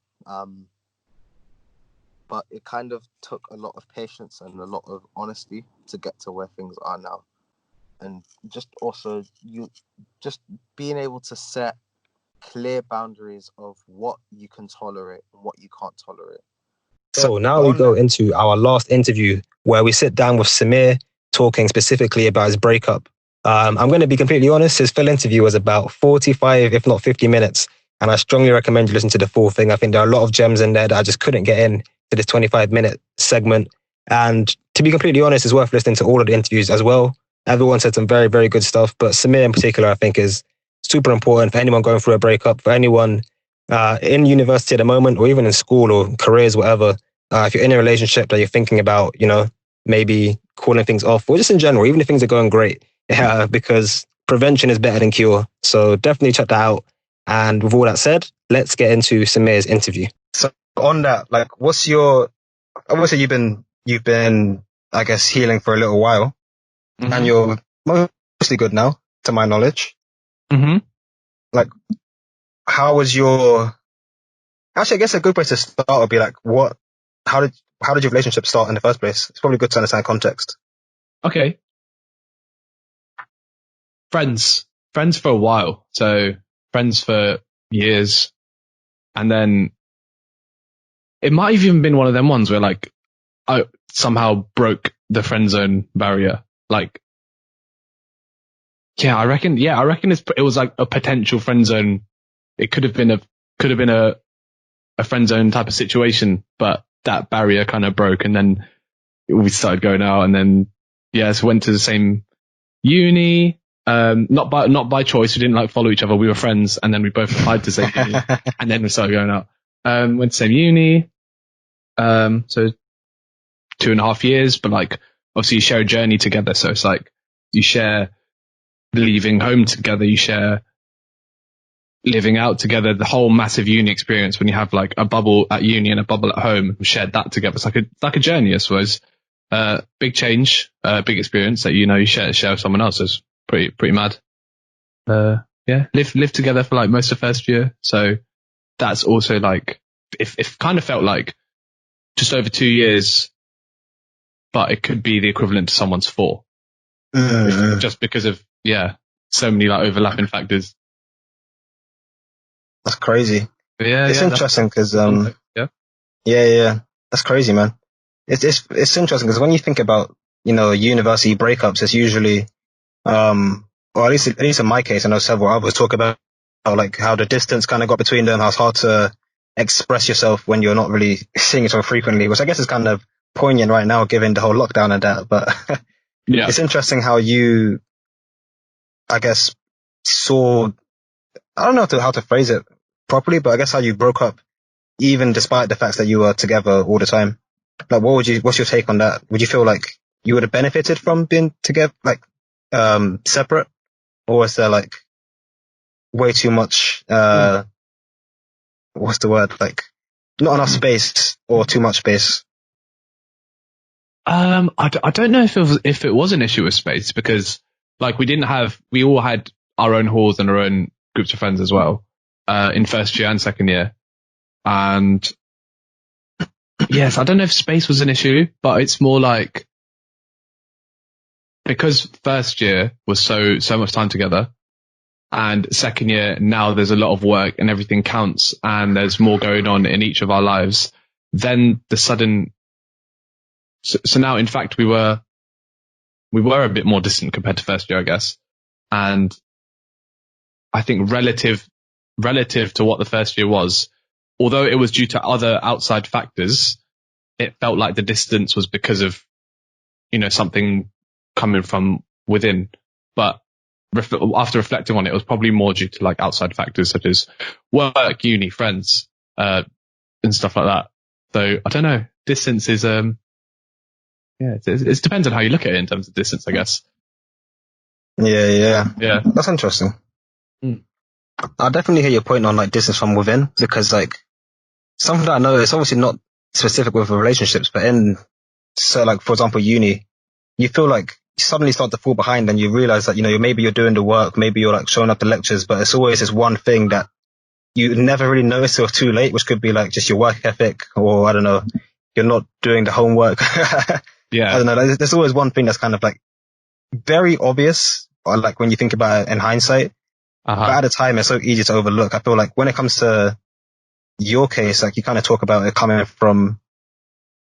But it kind of took a lot of patience and a lot of honesty to get to where things are now. And just also just being able to set clear boundaries of what you can tolerate and what you can't tolerate. So now we go into our last interview where we sit down with Sameer talking specifically about his breakup. I'm going to be completely honest, his full interview was about 45, if not 50 minutes. And I strongly recommend you listen to the full thing. I think there are a lot of gems in there that I just couldn't get in to this 25-minute segment. And to be completely honest, it's worth listening to all of the interviews as well. Everyone said some very, very good stuff. But Sameer in particular, I think, is super important for anyone going through a breakup, for anyone in university at the moment, or even in school or careers, whatever. If you're in a relationship that you're thinking about, maybe calling things off, or just in general, even if things are going great, because prevention is better than cure. So definitely check that out. And with all that said, let's get into Sameer's interview. So on that, like, obviously you've been, I guess, healing for a little while, and you're mostly good now, to my knowledge. Like, how was actually, I guess a good place to start would be like, how did your relationship start in the first place? It's probably good to understand context. Okay. Friends for a while. So friends for years. And then it might have even been one of them ones where like I somehow broke the friend zone barrier. Like, I reckon it was like a potential friend zone. It could have been a friend zone type of situation, but that barrier kind of broke, and then we started going out, and then so went to the same uni. Not by choice. We didn't like follow each other. We were friends, and then we both applied to the same uni, and then we started going out. Went to the same uni. So 2.5 years, but like obviously you share a journey together. So it's like you share leaving home together, you share living out together, the whole massive uni experience. When you have like a bubble at uni and a bubble at home, we shared that together. It's like a journey, I suppose. Big change, big experience that you share with someone else. Is pretty mad. Live together for like most of the first year. So that's also like it kind of felt like just over 2 years, but it could be the equivalent to someone's 4. Just because of so many like overlapping factors. That's crazy. It's interesting because that's crazy, man. It's interesting because when you think about university breakups, it's usually or at least in my case, I know several others talk about like how the distance kind of got between them, how it's hard to express yourself when you're not really seeing each other frequently, which I guess is kind of poignant right now, given the whole lockdown and that. But Yeah. it's interesting how you, I guess, saw. I don't know how to phrase it properly, but I guess how you broke up, even despite the fact that you were together all the time. Like, what's your take on that? Would you feel like you would have benefited from being together, like, separate? Or was there like way too much, what's the word? Like, not enough space or too much space? I don't know if it was an issue with space, because like we all had our own halls and our own groups of friends as well, in first year and second year. And yes, I don't know if space was an issue, but it's more like, because first year was so much time together, and second year, now there's a lot of work and everything counts and there's more going on in each of our lives. Then the sudden, so now in fact we were a bit more distant compared to first year, I guess. And I think relative to what the first year was, although it was due to other outside factors, it felt like the distance was because of, something coming from within. But after reflecting on it, it was probably more due to like outside factors such as work, uni, friends, and stuff like that. So I don't know. Distance is, it depends on how you look at it in terms of distance, I guess. Yeah. Yeah. That's interesting. I definitely hear your point on like distance from within, because like something that I know, it's obviously not specific with relationships, but so like, for example, uni, you feel like you suddenly start to fall behind and you realize that, maybe you're doing the work, maybe you're like showing up the lectures, but it's always this one thing that you never really notice till too late, which could be like just your work ethic, or I don't know, you're not doing the homework. Yeah. I don't know. There's always one thing that's kind of like very obvious, or like when you think about it in hindsight, but at the time it's so easy to overlook. I feel like when it comes to your case, like you kind of talk about it coming from,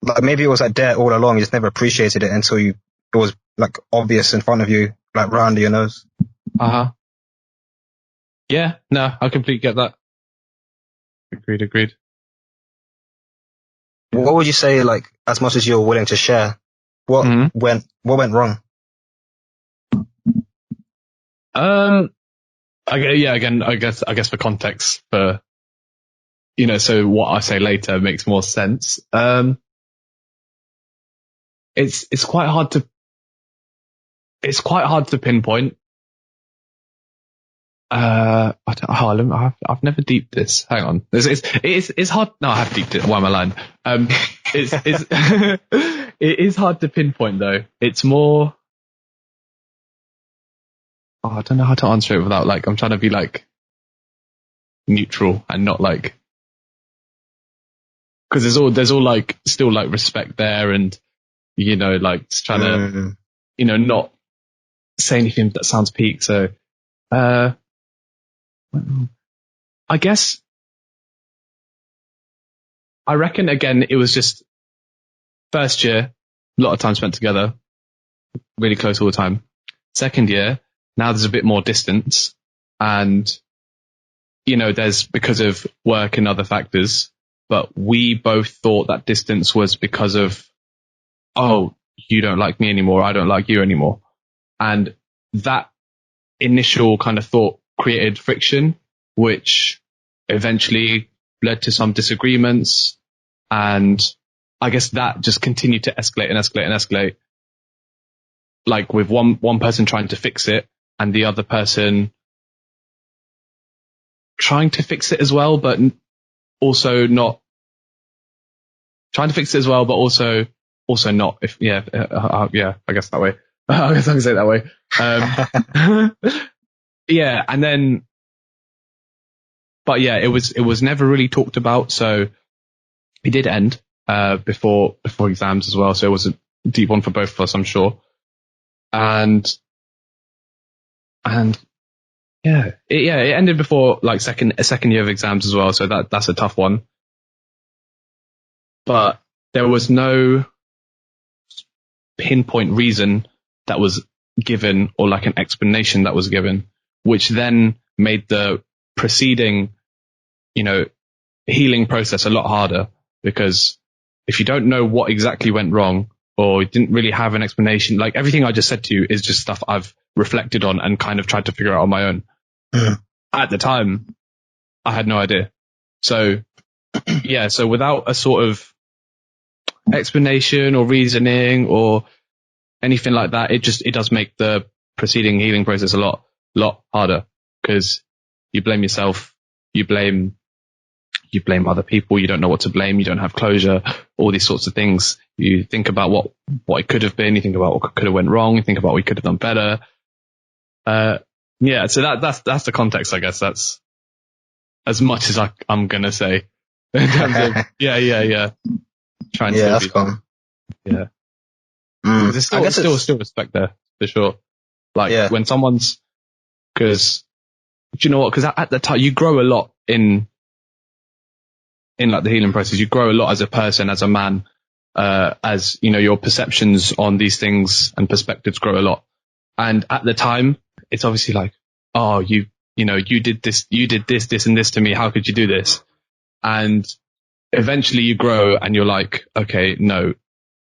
like maybe it was like there all along, you just never appreciated it until it was like obvious in front of you, like right under your nose. Yeah, no, I completely get that. Agreed. What would you say, like, as much as you're willing to share, what went wrong? I guess for context, for so what I say later makes more sense. It's quite hard to pinpoint. I've never deeped this. Hang on. It's hard. No, I have deeped it. Why am I lying? It is hard to pinpoint though. It's more, I don't know how to answer it without like, I'm trying to be like neutral and not like, because there's all like still like respect there, and like just trying to not say anything that sounds peak. So I guess I reckon again it was just first year, a lot of time spent together, really close all the time. Second year, now there's a bit more distance, and there's because of work and other factors, but we both thought that distance was because of, oh, you don't like me anymore, I don't like you anymore. And that initial kind of thought created friction, which eventually led to some disagreements. And I guess that just continued to escalate, like with one person trying to fix it and the other person trying to fix it as well, but also not trying to fix it as well, but also not. I guess that way. I guess I can say it that way. Yeah, and then, but yeah, it was never really talked about. So it did end before exams as well. So it was a deep one for both of us, I'm sure. And yeah, it ended before like a second year of exams as well. So that's a tough one. But there was no pinpoint reason that was given, or like an explanation that was given, which then made the preceding, healing process a lot harder, because if you don't know what exactly went wrong or didn't really have an explanation, like everything I just said to you is just stuff I've reflected on and kind of tried to figure out on my own. At the time, I had no idea. So, yeah, so without a sort of explanation or reasoning or anything like that, it does make the proceeding healing process a lot harder, because you blame yourself, you blame other people, you don't know what to blame, you don't have closure, all these sorts of things. You think about what it could have been, you think about what could have went wrong, you think about what we could have done better. Yeah, so that's the context, I guess. That's as much as I'm gonna say in terms of yeah. Trying to that's cool. Yeah. There's still respect there for sure. Like when someone's, because do you know what? Because at the time you grow a lot in like the healing process. You grow a lot as a person, as a man, as you know, your perceptions on these things and perspectives grow a lot. And at the time, it's obviously like, oh, you did this, and this to me. How could you do this? And eventually you grow and you're like, okay, no,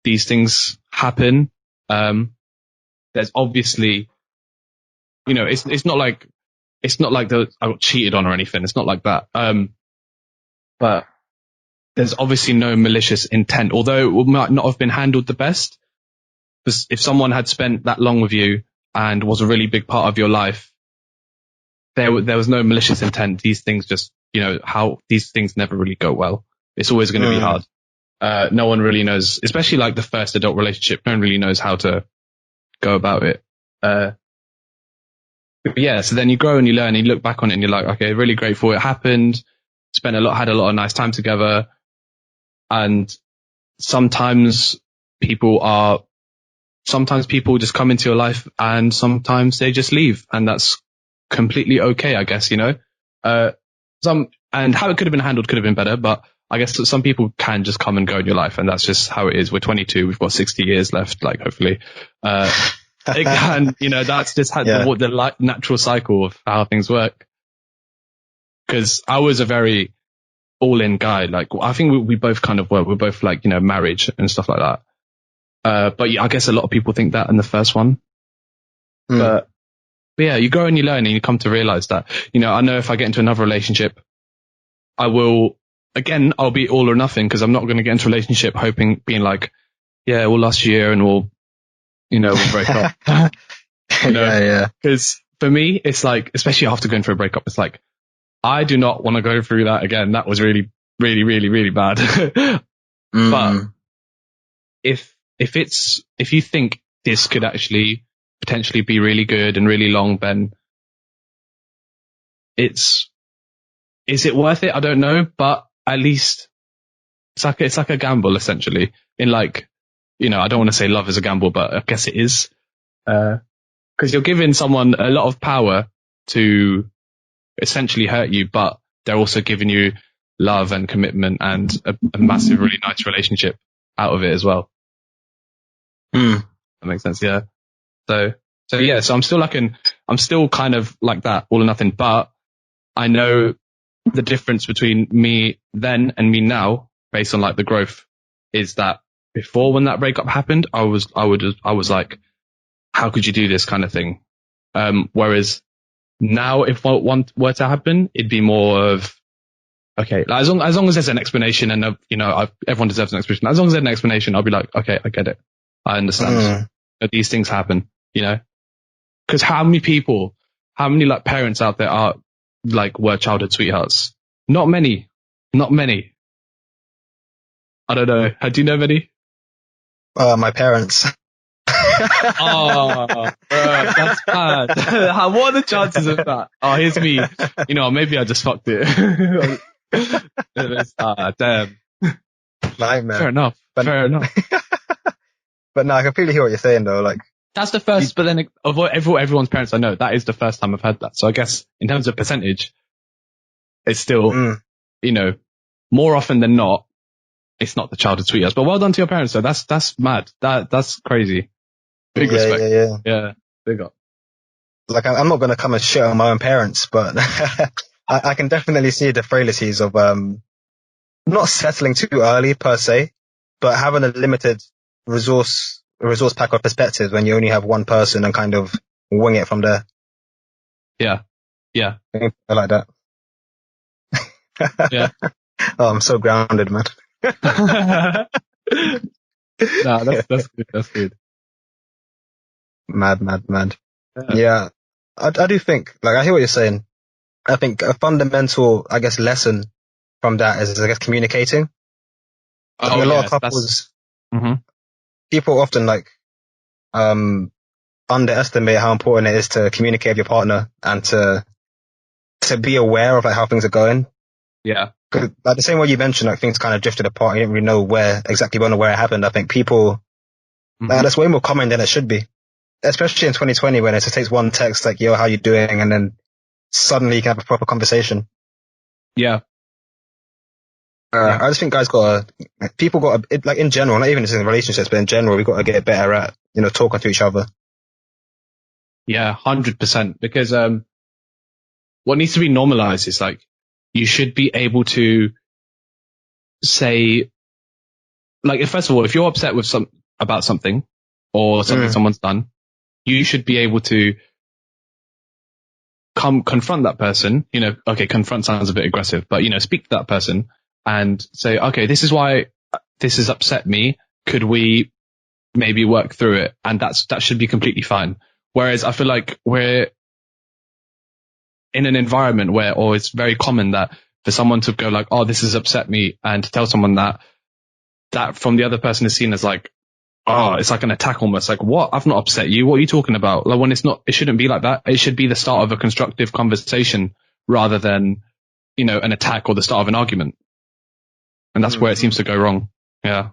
these things happen. There's obviously, you know, it's not like I got cheated on or anything. It's not like that. But there's obviously no malicious intent, although it might not have been handled the best. If someone had spent that long with you and was a really big part of your life, there was no malicious intent. These things just, you know, how these things never really go well. It's always going to be hard. No one really knows, especially like the first adult relationship. No one really knows how to go about it. But yeah, so then you grow and you learn and you look back on it and you're like, okay, really grateful it happened. Had a lot of nice time together. And sometimes people just come into your life and sometimes they just leave, and that's completely okay, I guess, you know. And how it could have been handled could have been better, but I guess some people can just come and go in your life, and that's just how it is. We're 22, we've got 60 years left, like hopefully. It can, you know, that's just the natural cycle of how things work. Because I was a very all-in guy. Like, I think we both kind of were. We're both like, you know, marriage and stuff like that. But yeah, I guess a lot of people think that in the first one. But yeah, you grow and you learn and you come to realize that, you know, I know if I get into another relationship, I'll be all or nothing, because I'm not going to get into a relationship being like, yeah, we'll last a year and we'll break up. You know? Yeah. Because for me, it's like, especially after going through a breakup, it's like, I do not want to go through that again. That was really, really, really, really bad. But if you think this could actually potentially be really good and really long, then is it worth it? I don't know, but at least it's like a gamble, essentially. In like, you know, I don't want to say love is a gamble, but I guess it is. Because you're giving someone a lot of power to essentially hurt you, but they're also giving you love and commitment and a massive, really nice relationship out of it as well. That makes sense, yeah. So yeah, so I'm still kind of like that, all or nothing, but I know the difference between me then and me now, based on like the growth, is that before, when that breakup happened, I was like, how could you do this kind of thing? Whereas now, if one were to happen, it'd be more of, okay, like as long as there's an explanation, and you know, everyone deserves an explanation. As long as there's an explanation, I'll be like, okay, I get it, I understand that these things happen, you know. Because how many like parents out there are like were childhood sweethearts? Not many. I don't know. Do you know many? My parents. Oh, bro, that's bad. What are the chances of that? Oh, here's me. You know, maybe I just fucked it. Damn. Nightmare. Fair enough. But no, I completely hear what you're saying, though. Like, that's the first, but then of everyone's parents I know, that is the first time I've had that. So I guess in terms of percentage, it's still, you know, more often than not, it's not the childhood sweethearts. But well done to your parents, though. That's mad. That's crazy. Big respect. Yeah, big up. Like, I'm not going to come and shit on my own parents, but I can definitely see the frailties of not settling too early per se, but having a limited resource pack of perspectives when you only have one person and kind of wing it from there. Yeah. I like that. Yeah. Oh, I'm so grounded, man. No, that's good. That's good. Mad. Yeah. I do think, like, I hear what you're saying. I think a fundamental, I guess, lesson from that is, I guess, communicating. I think a lot of couples, people often like, underestimate how important it is to communicate with your partner and to be aware of like how things are going. Yeah. Cause like the same way you mentioned, like things kind of drifted apart. You didn't really know where it happened. I think people, that's way more common than it should be. Especially in 2020 when it just takes one text like, yo, how you doing? And then suddenly you can have a proper conversation. Yeah. I just think people got like in general, not even just in relationships, but in general, we've got to get better at, talking to each other. Yeah, 100%. Because what needs to be normalized is like you should be able to say, like, first of all, if you're upset with about something or something someone's done, you should be able to confront that person. Okay, confront sounds a bit aggressive, but speak to that person and say, okay, this is why this has upset me. Could we maybe work through it? And that should be completely fine. Whereas I feel like we're in an environment or it's very common that for someone to go like, oh, this has upset me, and to tell someone that from the other person is seen as like, oh, it's like an attack almost. Like, what? I've not upset you. What are you talking about? Like, when it's not, it shouldn't be like that. It should be the start of a constructive conversation rather than, an attack or the start of an argument. And that's where it seems to go wrong. Yeah.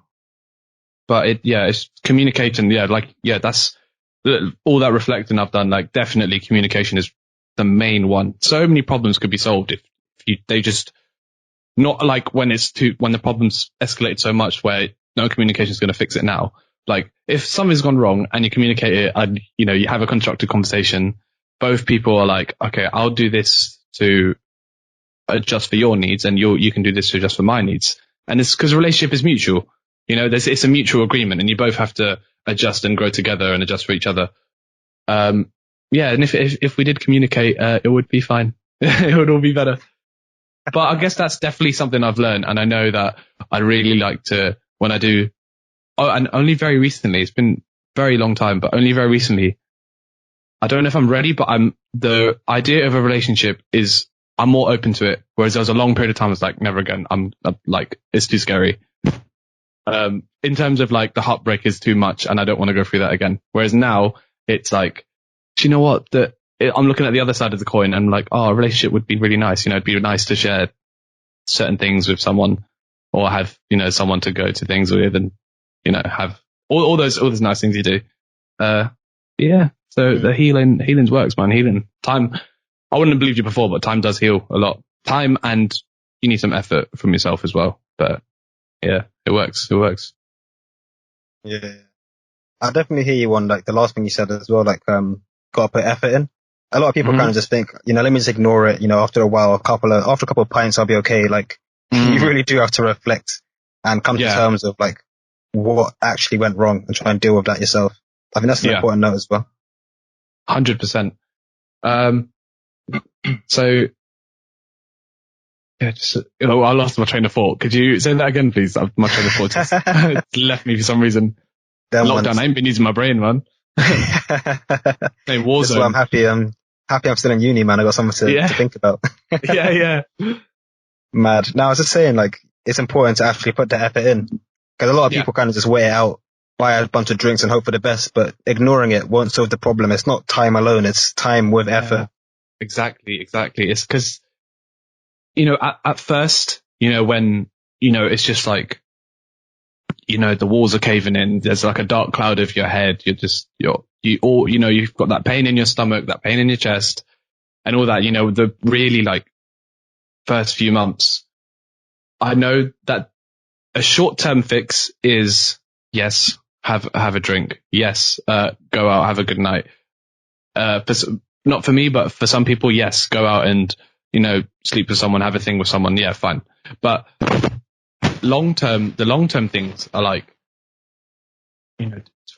But it's communicating. Yeah. That's all that reflecting I've done. Like, definitely communication is the main one. So many problems could be solved if they just, not like when the problem's escalated so much where no communication is going to fix it now. Like, if something's gone wrong and you communicate it and, you have a constructive conversation, both people are like, okay, I'll do this to adjust for your needs and you can do this to adjust for my needs. And it's because a relationship is mutual. It's a mutual agreement and you both have to adjust and grow together and adjust for each other. And if we did communicate, it would be fine. It would all be better. But I guess that's definitely something I've learned. And I know that I really like to, when I do, and only very recently, it's been a very long time, but only very recently, I don't know if I'm ready, but the idea of a relationship I'm more open to it. Whereas there was a long period of time I was like, never again. I'm like, it's too scary. In terms of like the heartbreak is too much and I don't want to go through that again. Whereas now it's like, do you know what? I'm looking at the other side of the coin and I'm like, oh, a relationship would be really nice. It'd be nice to share certain things with someone or have, someone to go to things with and, have all those nice things you do. So the healing's works, man. Healing. Time. I wouldn't have believed you before, but time does heal a lot. Time, and you need some effort from yourself as well. But yeah, it works. It works. Yeah. I definitely hear you on like the last thing you said as well, like, gotta put effort in. A lot of people kind of just think, let me just ignore it. After a while, after a couple of pints, I'll be okay. Like, you really do have to reflect and come to terms of like what actually went wrong and try and deal with that yourself. I think that's an important note as well. 100%. So, I lost my train of thought. Could you say that again, please? My train of thought just left me for some reason. Lockdown, I ain't been using my brain, man. Hey, Warzone. That's why I'm happy. I'm still in uni, man. I got something to think about. Yeah. Mad. Now, I was just saying, like, it's important to actually put the effort in. Because a lot of people kind of just wait it out, buy a bunch of drinks and hope for the best, but ignoring it won't solve the problem. It's not time alone. It's time with effort. Exactly. It's because, at first, when, it's just like, the walls are caving in. There's like a dark cloud over your head. You've got that pain in your stomach, that pain in your chest and all that, the really like first few months. I know that a short-term fix is yes, have a drink. Yes. Go out, have a good night. Not for me, but for some people, yes, go out and, sleep with someone, have a thing with someone. Yeah, fine. But long term things are like,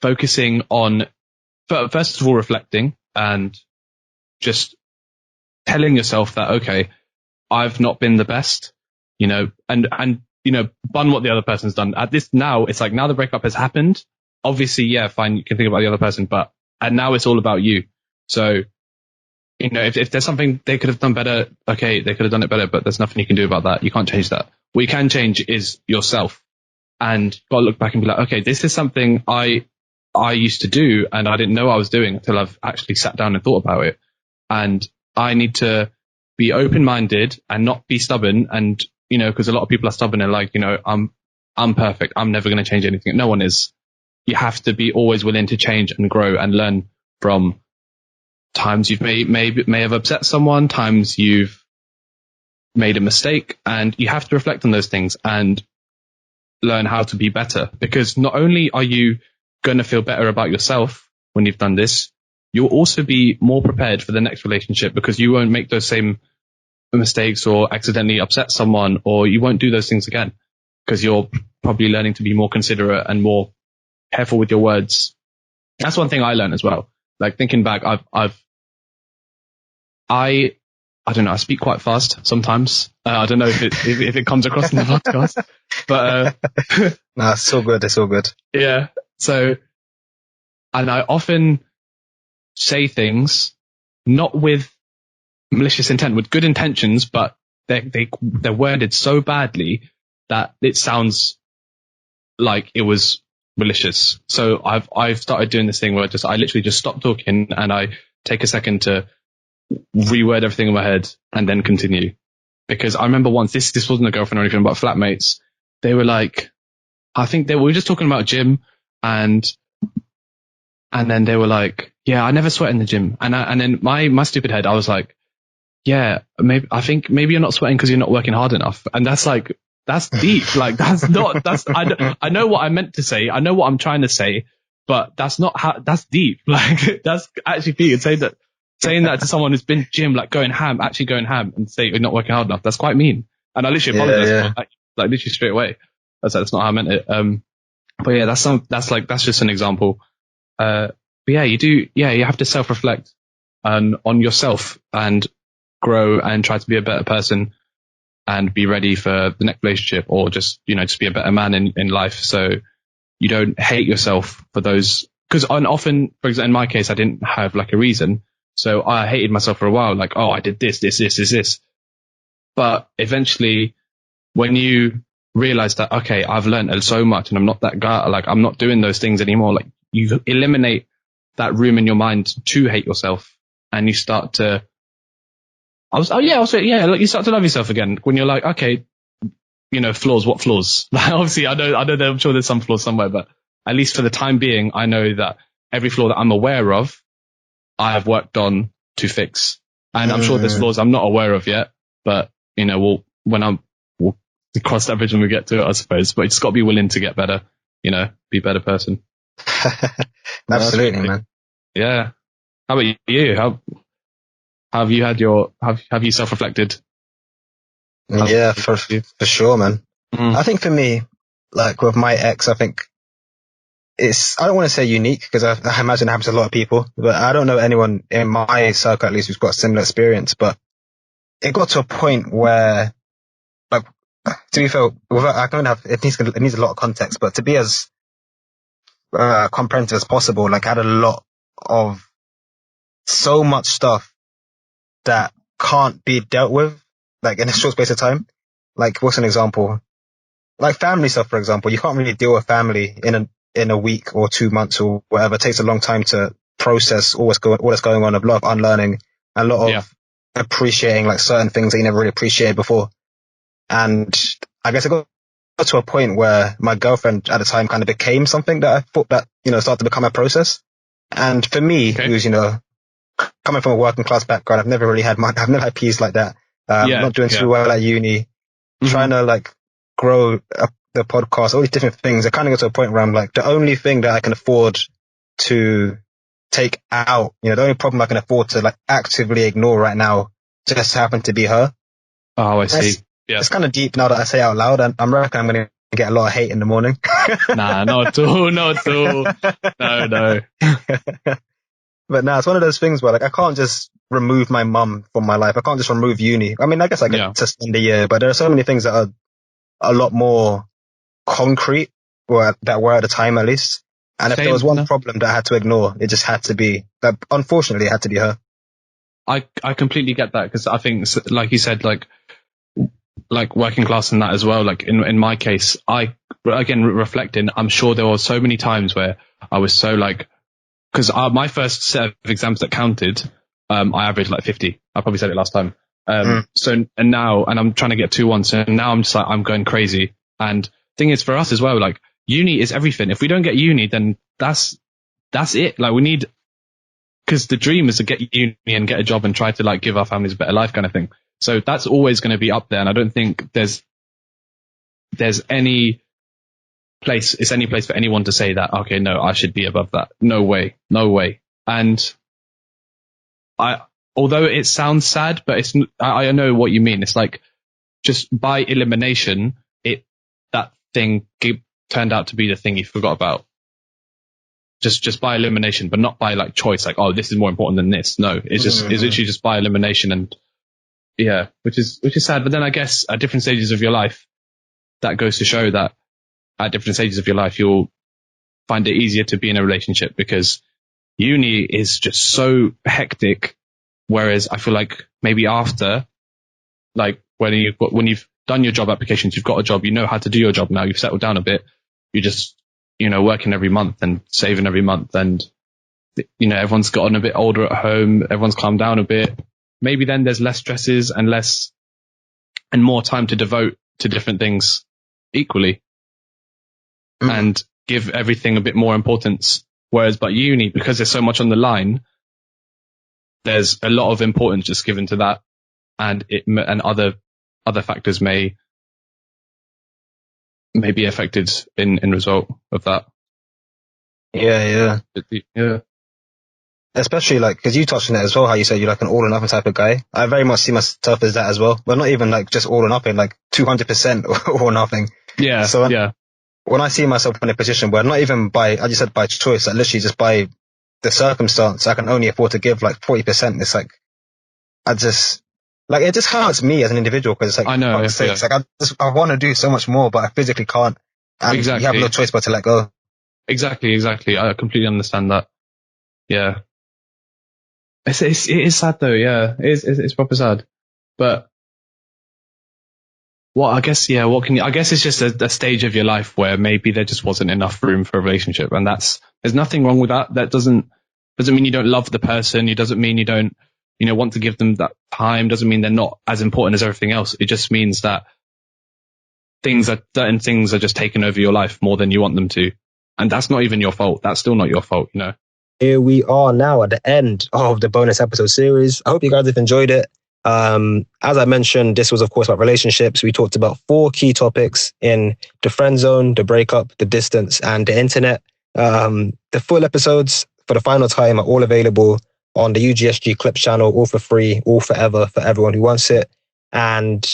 focusing on, first of all, reflecting and just telling yourself that, okay, I've not been the best, and bun what the other person's done. At this now, it's like, now the breakup has happened. Obviously, yeah, fine, you can think about the other person, and now it's all about you. So, if there's something they could have done better, okay, they could have done it better, but there's nothing you can do about that. You can't change that. What you can change is yourself, and got to look back and be like, okay, this is something I used to do and I didn't know I was doing until I've actually sat down and thought about it. And I need to be open-minded and not be stubborn. And, because a lot of people are stubborn and like, I'm perfect. I'm never going to change anything. No one is. You have to be always willing to change and grow and learn from times you've may have upset someone, times you've made a mistake, and you have to reflect on those things and learn how to be better. Because not only are you going to feel better about yourself when you've done this, you'll also be more prepared for the next relationship, because you won't make those same mistakes or accidentally upset someone, or you won't do those things again, because you're probably learning to be more considerate and more careful with your words. That's one thing I learned as well. Like, thinking back, I don't know, I speak quite fast sometimes. I don't know if it comes across in the podcast, but no, it's all good. It's all good. Yeah. So, and I often say things not with malicious intent, with good intentions, but they're worded so badly that it sounds like it was malicious. So I've started doing this thing where I literally just stop talking and I take a second to reword everything in my head and then continue. Because I remember once, this wasn't a girlfriend or anything, but flatmates, they were like, we were just talking about gym, and then they were like, yeah, I never sweat in the gym. And then my stupid head, I was like, yeah, maybe you're not sweating because you're not working hard enough. And that's deep. Like, I know what I meant to say. I know what I'm trying to say, but that's that's deep. Like, that's actually deep. And saying that to someone who's been gym, like going ham, and say you're not working hard enough, that's quite mean. And I literally apologized for that, like literally straight away. I said, that's not how I meant it. But yeah, that's just an example. But yeah, you have to self-reflect on yourself and grow and try to be a better person and be ready for the next relationship, or just be a better man in life. So you don't hate yourself for those, because often, for example, in my case, I didn't have like a reason. So I hated myself for a while, like, oh, I did this. But eventually, when you realize that, okay, I've learned so much and I'm not that guy, like I'm not doing those things anymore, like you eliminate that room in your mind to hate yourself, and you start to, like you start to love yourself again when you're like, okay, flaws, what flaws? Like, obviously, I know that I'm sure there's some flaws somewhere, but at least for the time being, I know that every flaw that I'm aware of, I have worked on to fix. And I'm sure there's flaws I'm not aware of yet, but we'll cross that bridge when we get to it, I suppose. But you just got to be willing to get better, be a better person. Absolutely, man. Yeah. How about you? How have you have you self-reflected? Yeah, for sure, man. I think for me, like with my ex, I think I don't want to say unique, because I imagine it happens to a lot of people, but I don't know anyone in my circle, at least, who's got a similar experience. But it got to a point where, like, to be fair, it needs a lot of context, but to be as comprehensive as possible, like, I had a lot of so much stuff that can't be dealt with, like, in a short space of time. Like, what's an example? Like family stuff, for example. You can't really deal with family in a week or 2 months or whatever. It takes a long time to process all that's going on, a lot of unlearning, a lot of appreciating like certain things that you never really appreciated before. And I guess it got to a point where my girlfriend at the time kind of became something that I thought that, started to become a process. And for me, who's, coming from a working class background, I've never had peace like that. Not doing too well at uni, trying to like grow the podcast, all these different things. I kind of got to a point where I'm like, the only thing that I can afford to take out, the only problem I can afford to like actively ignore right now just happened to be her. Oh, I see. It's kind of deep now that I say it out loud, and I'm reckon I'm going to I get a lot of hate in the morning. Nah, not at all. Not at all. No. But nah, it's one of those things where like I can't just remove my mum from my life. I can't just remove uni. I mean, I guess I could suspend a year, but there are so many things that are a lot more concrete, or that were at the time at least. And if there was one problem that I had to ignore, it just had to be that. Unfortunately, it had to be her. I completely get that, because I think, like you said, like working class and that as well. Like in my case, reflecting, I'm sure there were so many times where I was so like, because my first set of exams that counted, I averaged like 50. I probably said it last time. So, and now, and I'm trying to get 2-1. So now I'm just like, I'm going crazy. And thing is, for us as well, like uni is everything. If we don't get uni, then that's it. Like we need, because the dream is to get uni and get a job and try to like give our families a better life kind of thing. So that's always going to be up there. And I don't think there's any place for anyone to say that, okay, no, I should be above that. No way. And although it sounds sad, but I know what you mean. It's like, just by elimination, that thing turned out to be the thing you forgot about. Just by elimination, but not by like choice, like, oh, this is more important than this. No, it's literally just by elimination. And yeah, which is sad. But then I guess at different stages of your life, that goes to show that at different stages of your life, you'll find it easier to be in a relationship, because uni is just so hectic. Whereas I feel like maybe after, like when you've done your job applications, you've got a job, you know how to do your job now, you've settled down a bit, you're just, working every month and saving every month, and, everyone's gotten a bit older at home, everyone's calmed down a bit. Maybe then there's less stresses and more time to devote to different things equally. And give everything a bit more importance. Whereas by uni, because there's so much on the line, there's a lot of importance just given to that, and other factors may be affected in result of that. Yeah. Especially like, because you touched on it as well, how you said you're like an all or nothing type of guy. I very much see myself as that as well, but not even like just all or nothing, like 200% or nothing. Yeah. So when I see myself in a position where not even by choice, like literally just by the circumstance, I can only afford to give like 40%. It's like, it just hurts me as an individual, because it's like, I know, it's like I want to do so much more, but I physically can't. And you have no choice but to let go. Exactly. I completely understand that. Yeah. It is sad though. Yeah. It's proper sad. But I guess it's just a stage of your life where maybe there just wasn't enough room for a relationship, and there's nothing wrong with that. That doesn't mean you don't love the person. It doesn't mean you don't, want to give them that time. Doesn't mean they're not as important as everything else. It just means that certain things are just taking over your life more than you want them to. And that's not even your fault. That's still not your fault, Here we are now at the end of the bonus episode series. I hope you guys have enjoyed it. As I mentioned, this was, of course, about relationships. We talked about 4 key topics in the friend zone, the breakup, the distance, and the internet. The full episodes for the final time are all available on the UGSG Clips channel, all for free, all forever, for everyone who wants it. And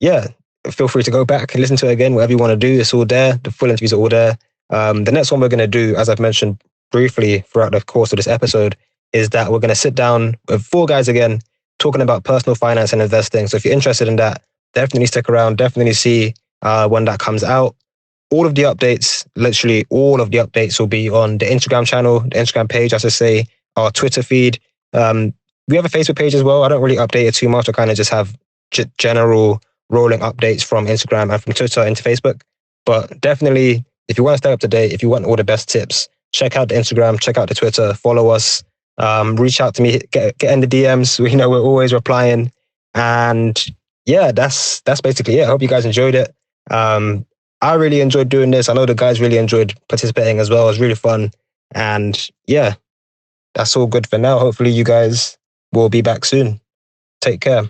yeah, feel free to go back and listen to it again, whatever you want to do. It's all there. The full interviews are all there. The next one we're going to do, as I've mentioned briefly throughout the course of this episode, is that we're going to sit down with 4 guys again, talking about personal finance and investing. So if you're interested in that, definitely stick around, definitely see when that comes out. All of the updates, literally all of the updates, will be on the Instagram channel, the Instagram page, as I say, our Twitter feed. We have a Facebook page as well. I don't really update it too much. I kind of just have general rolling updates from Instagram and from Twitter into Facebook. But definitely, if you want to stay up to date, if you want all the best tips, check out the Instagram, check out the Twitter, follow us. Reach out to me, get in the DMs. We know we're always replying. And yeah, that's basically it. I hope you guys enjoyed it. I really enjoyed doing this. I know the guys really enjoyed participating as well. It was really fun. And yeah, that's all good for now. Hopefully you guys will be back soon. Take care.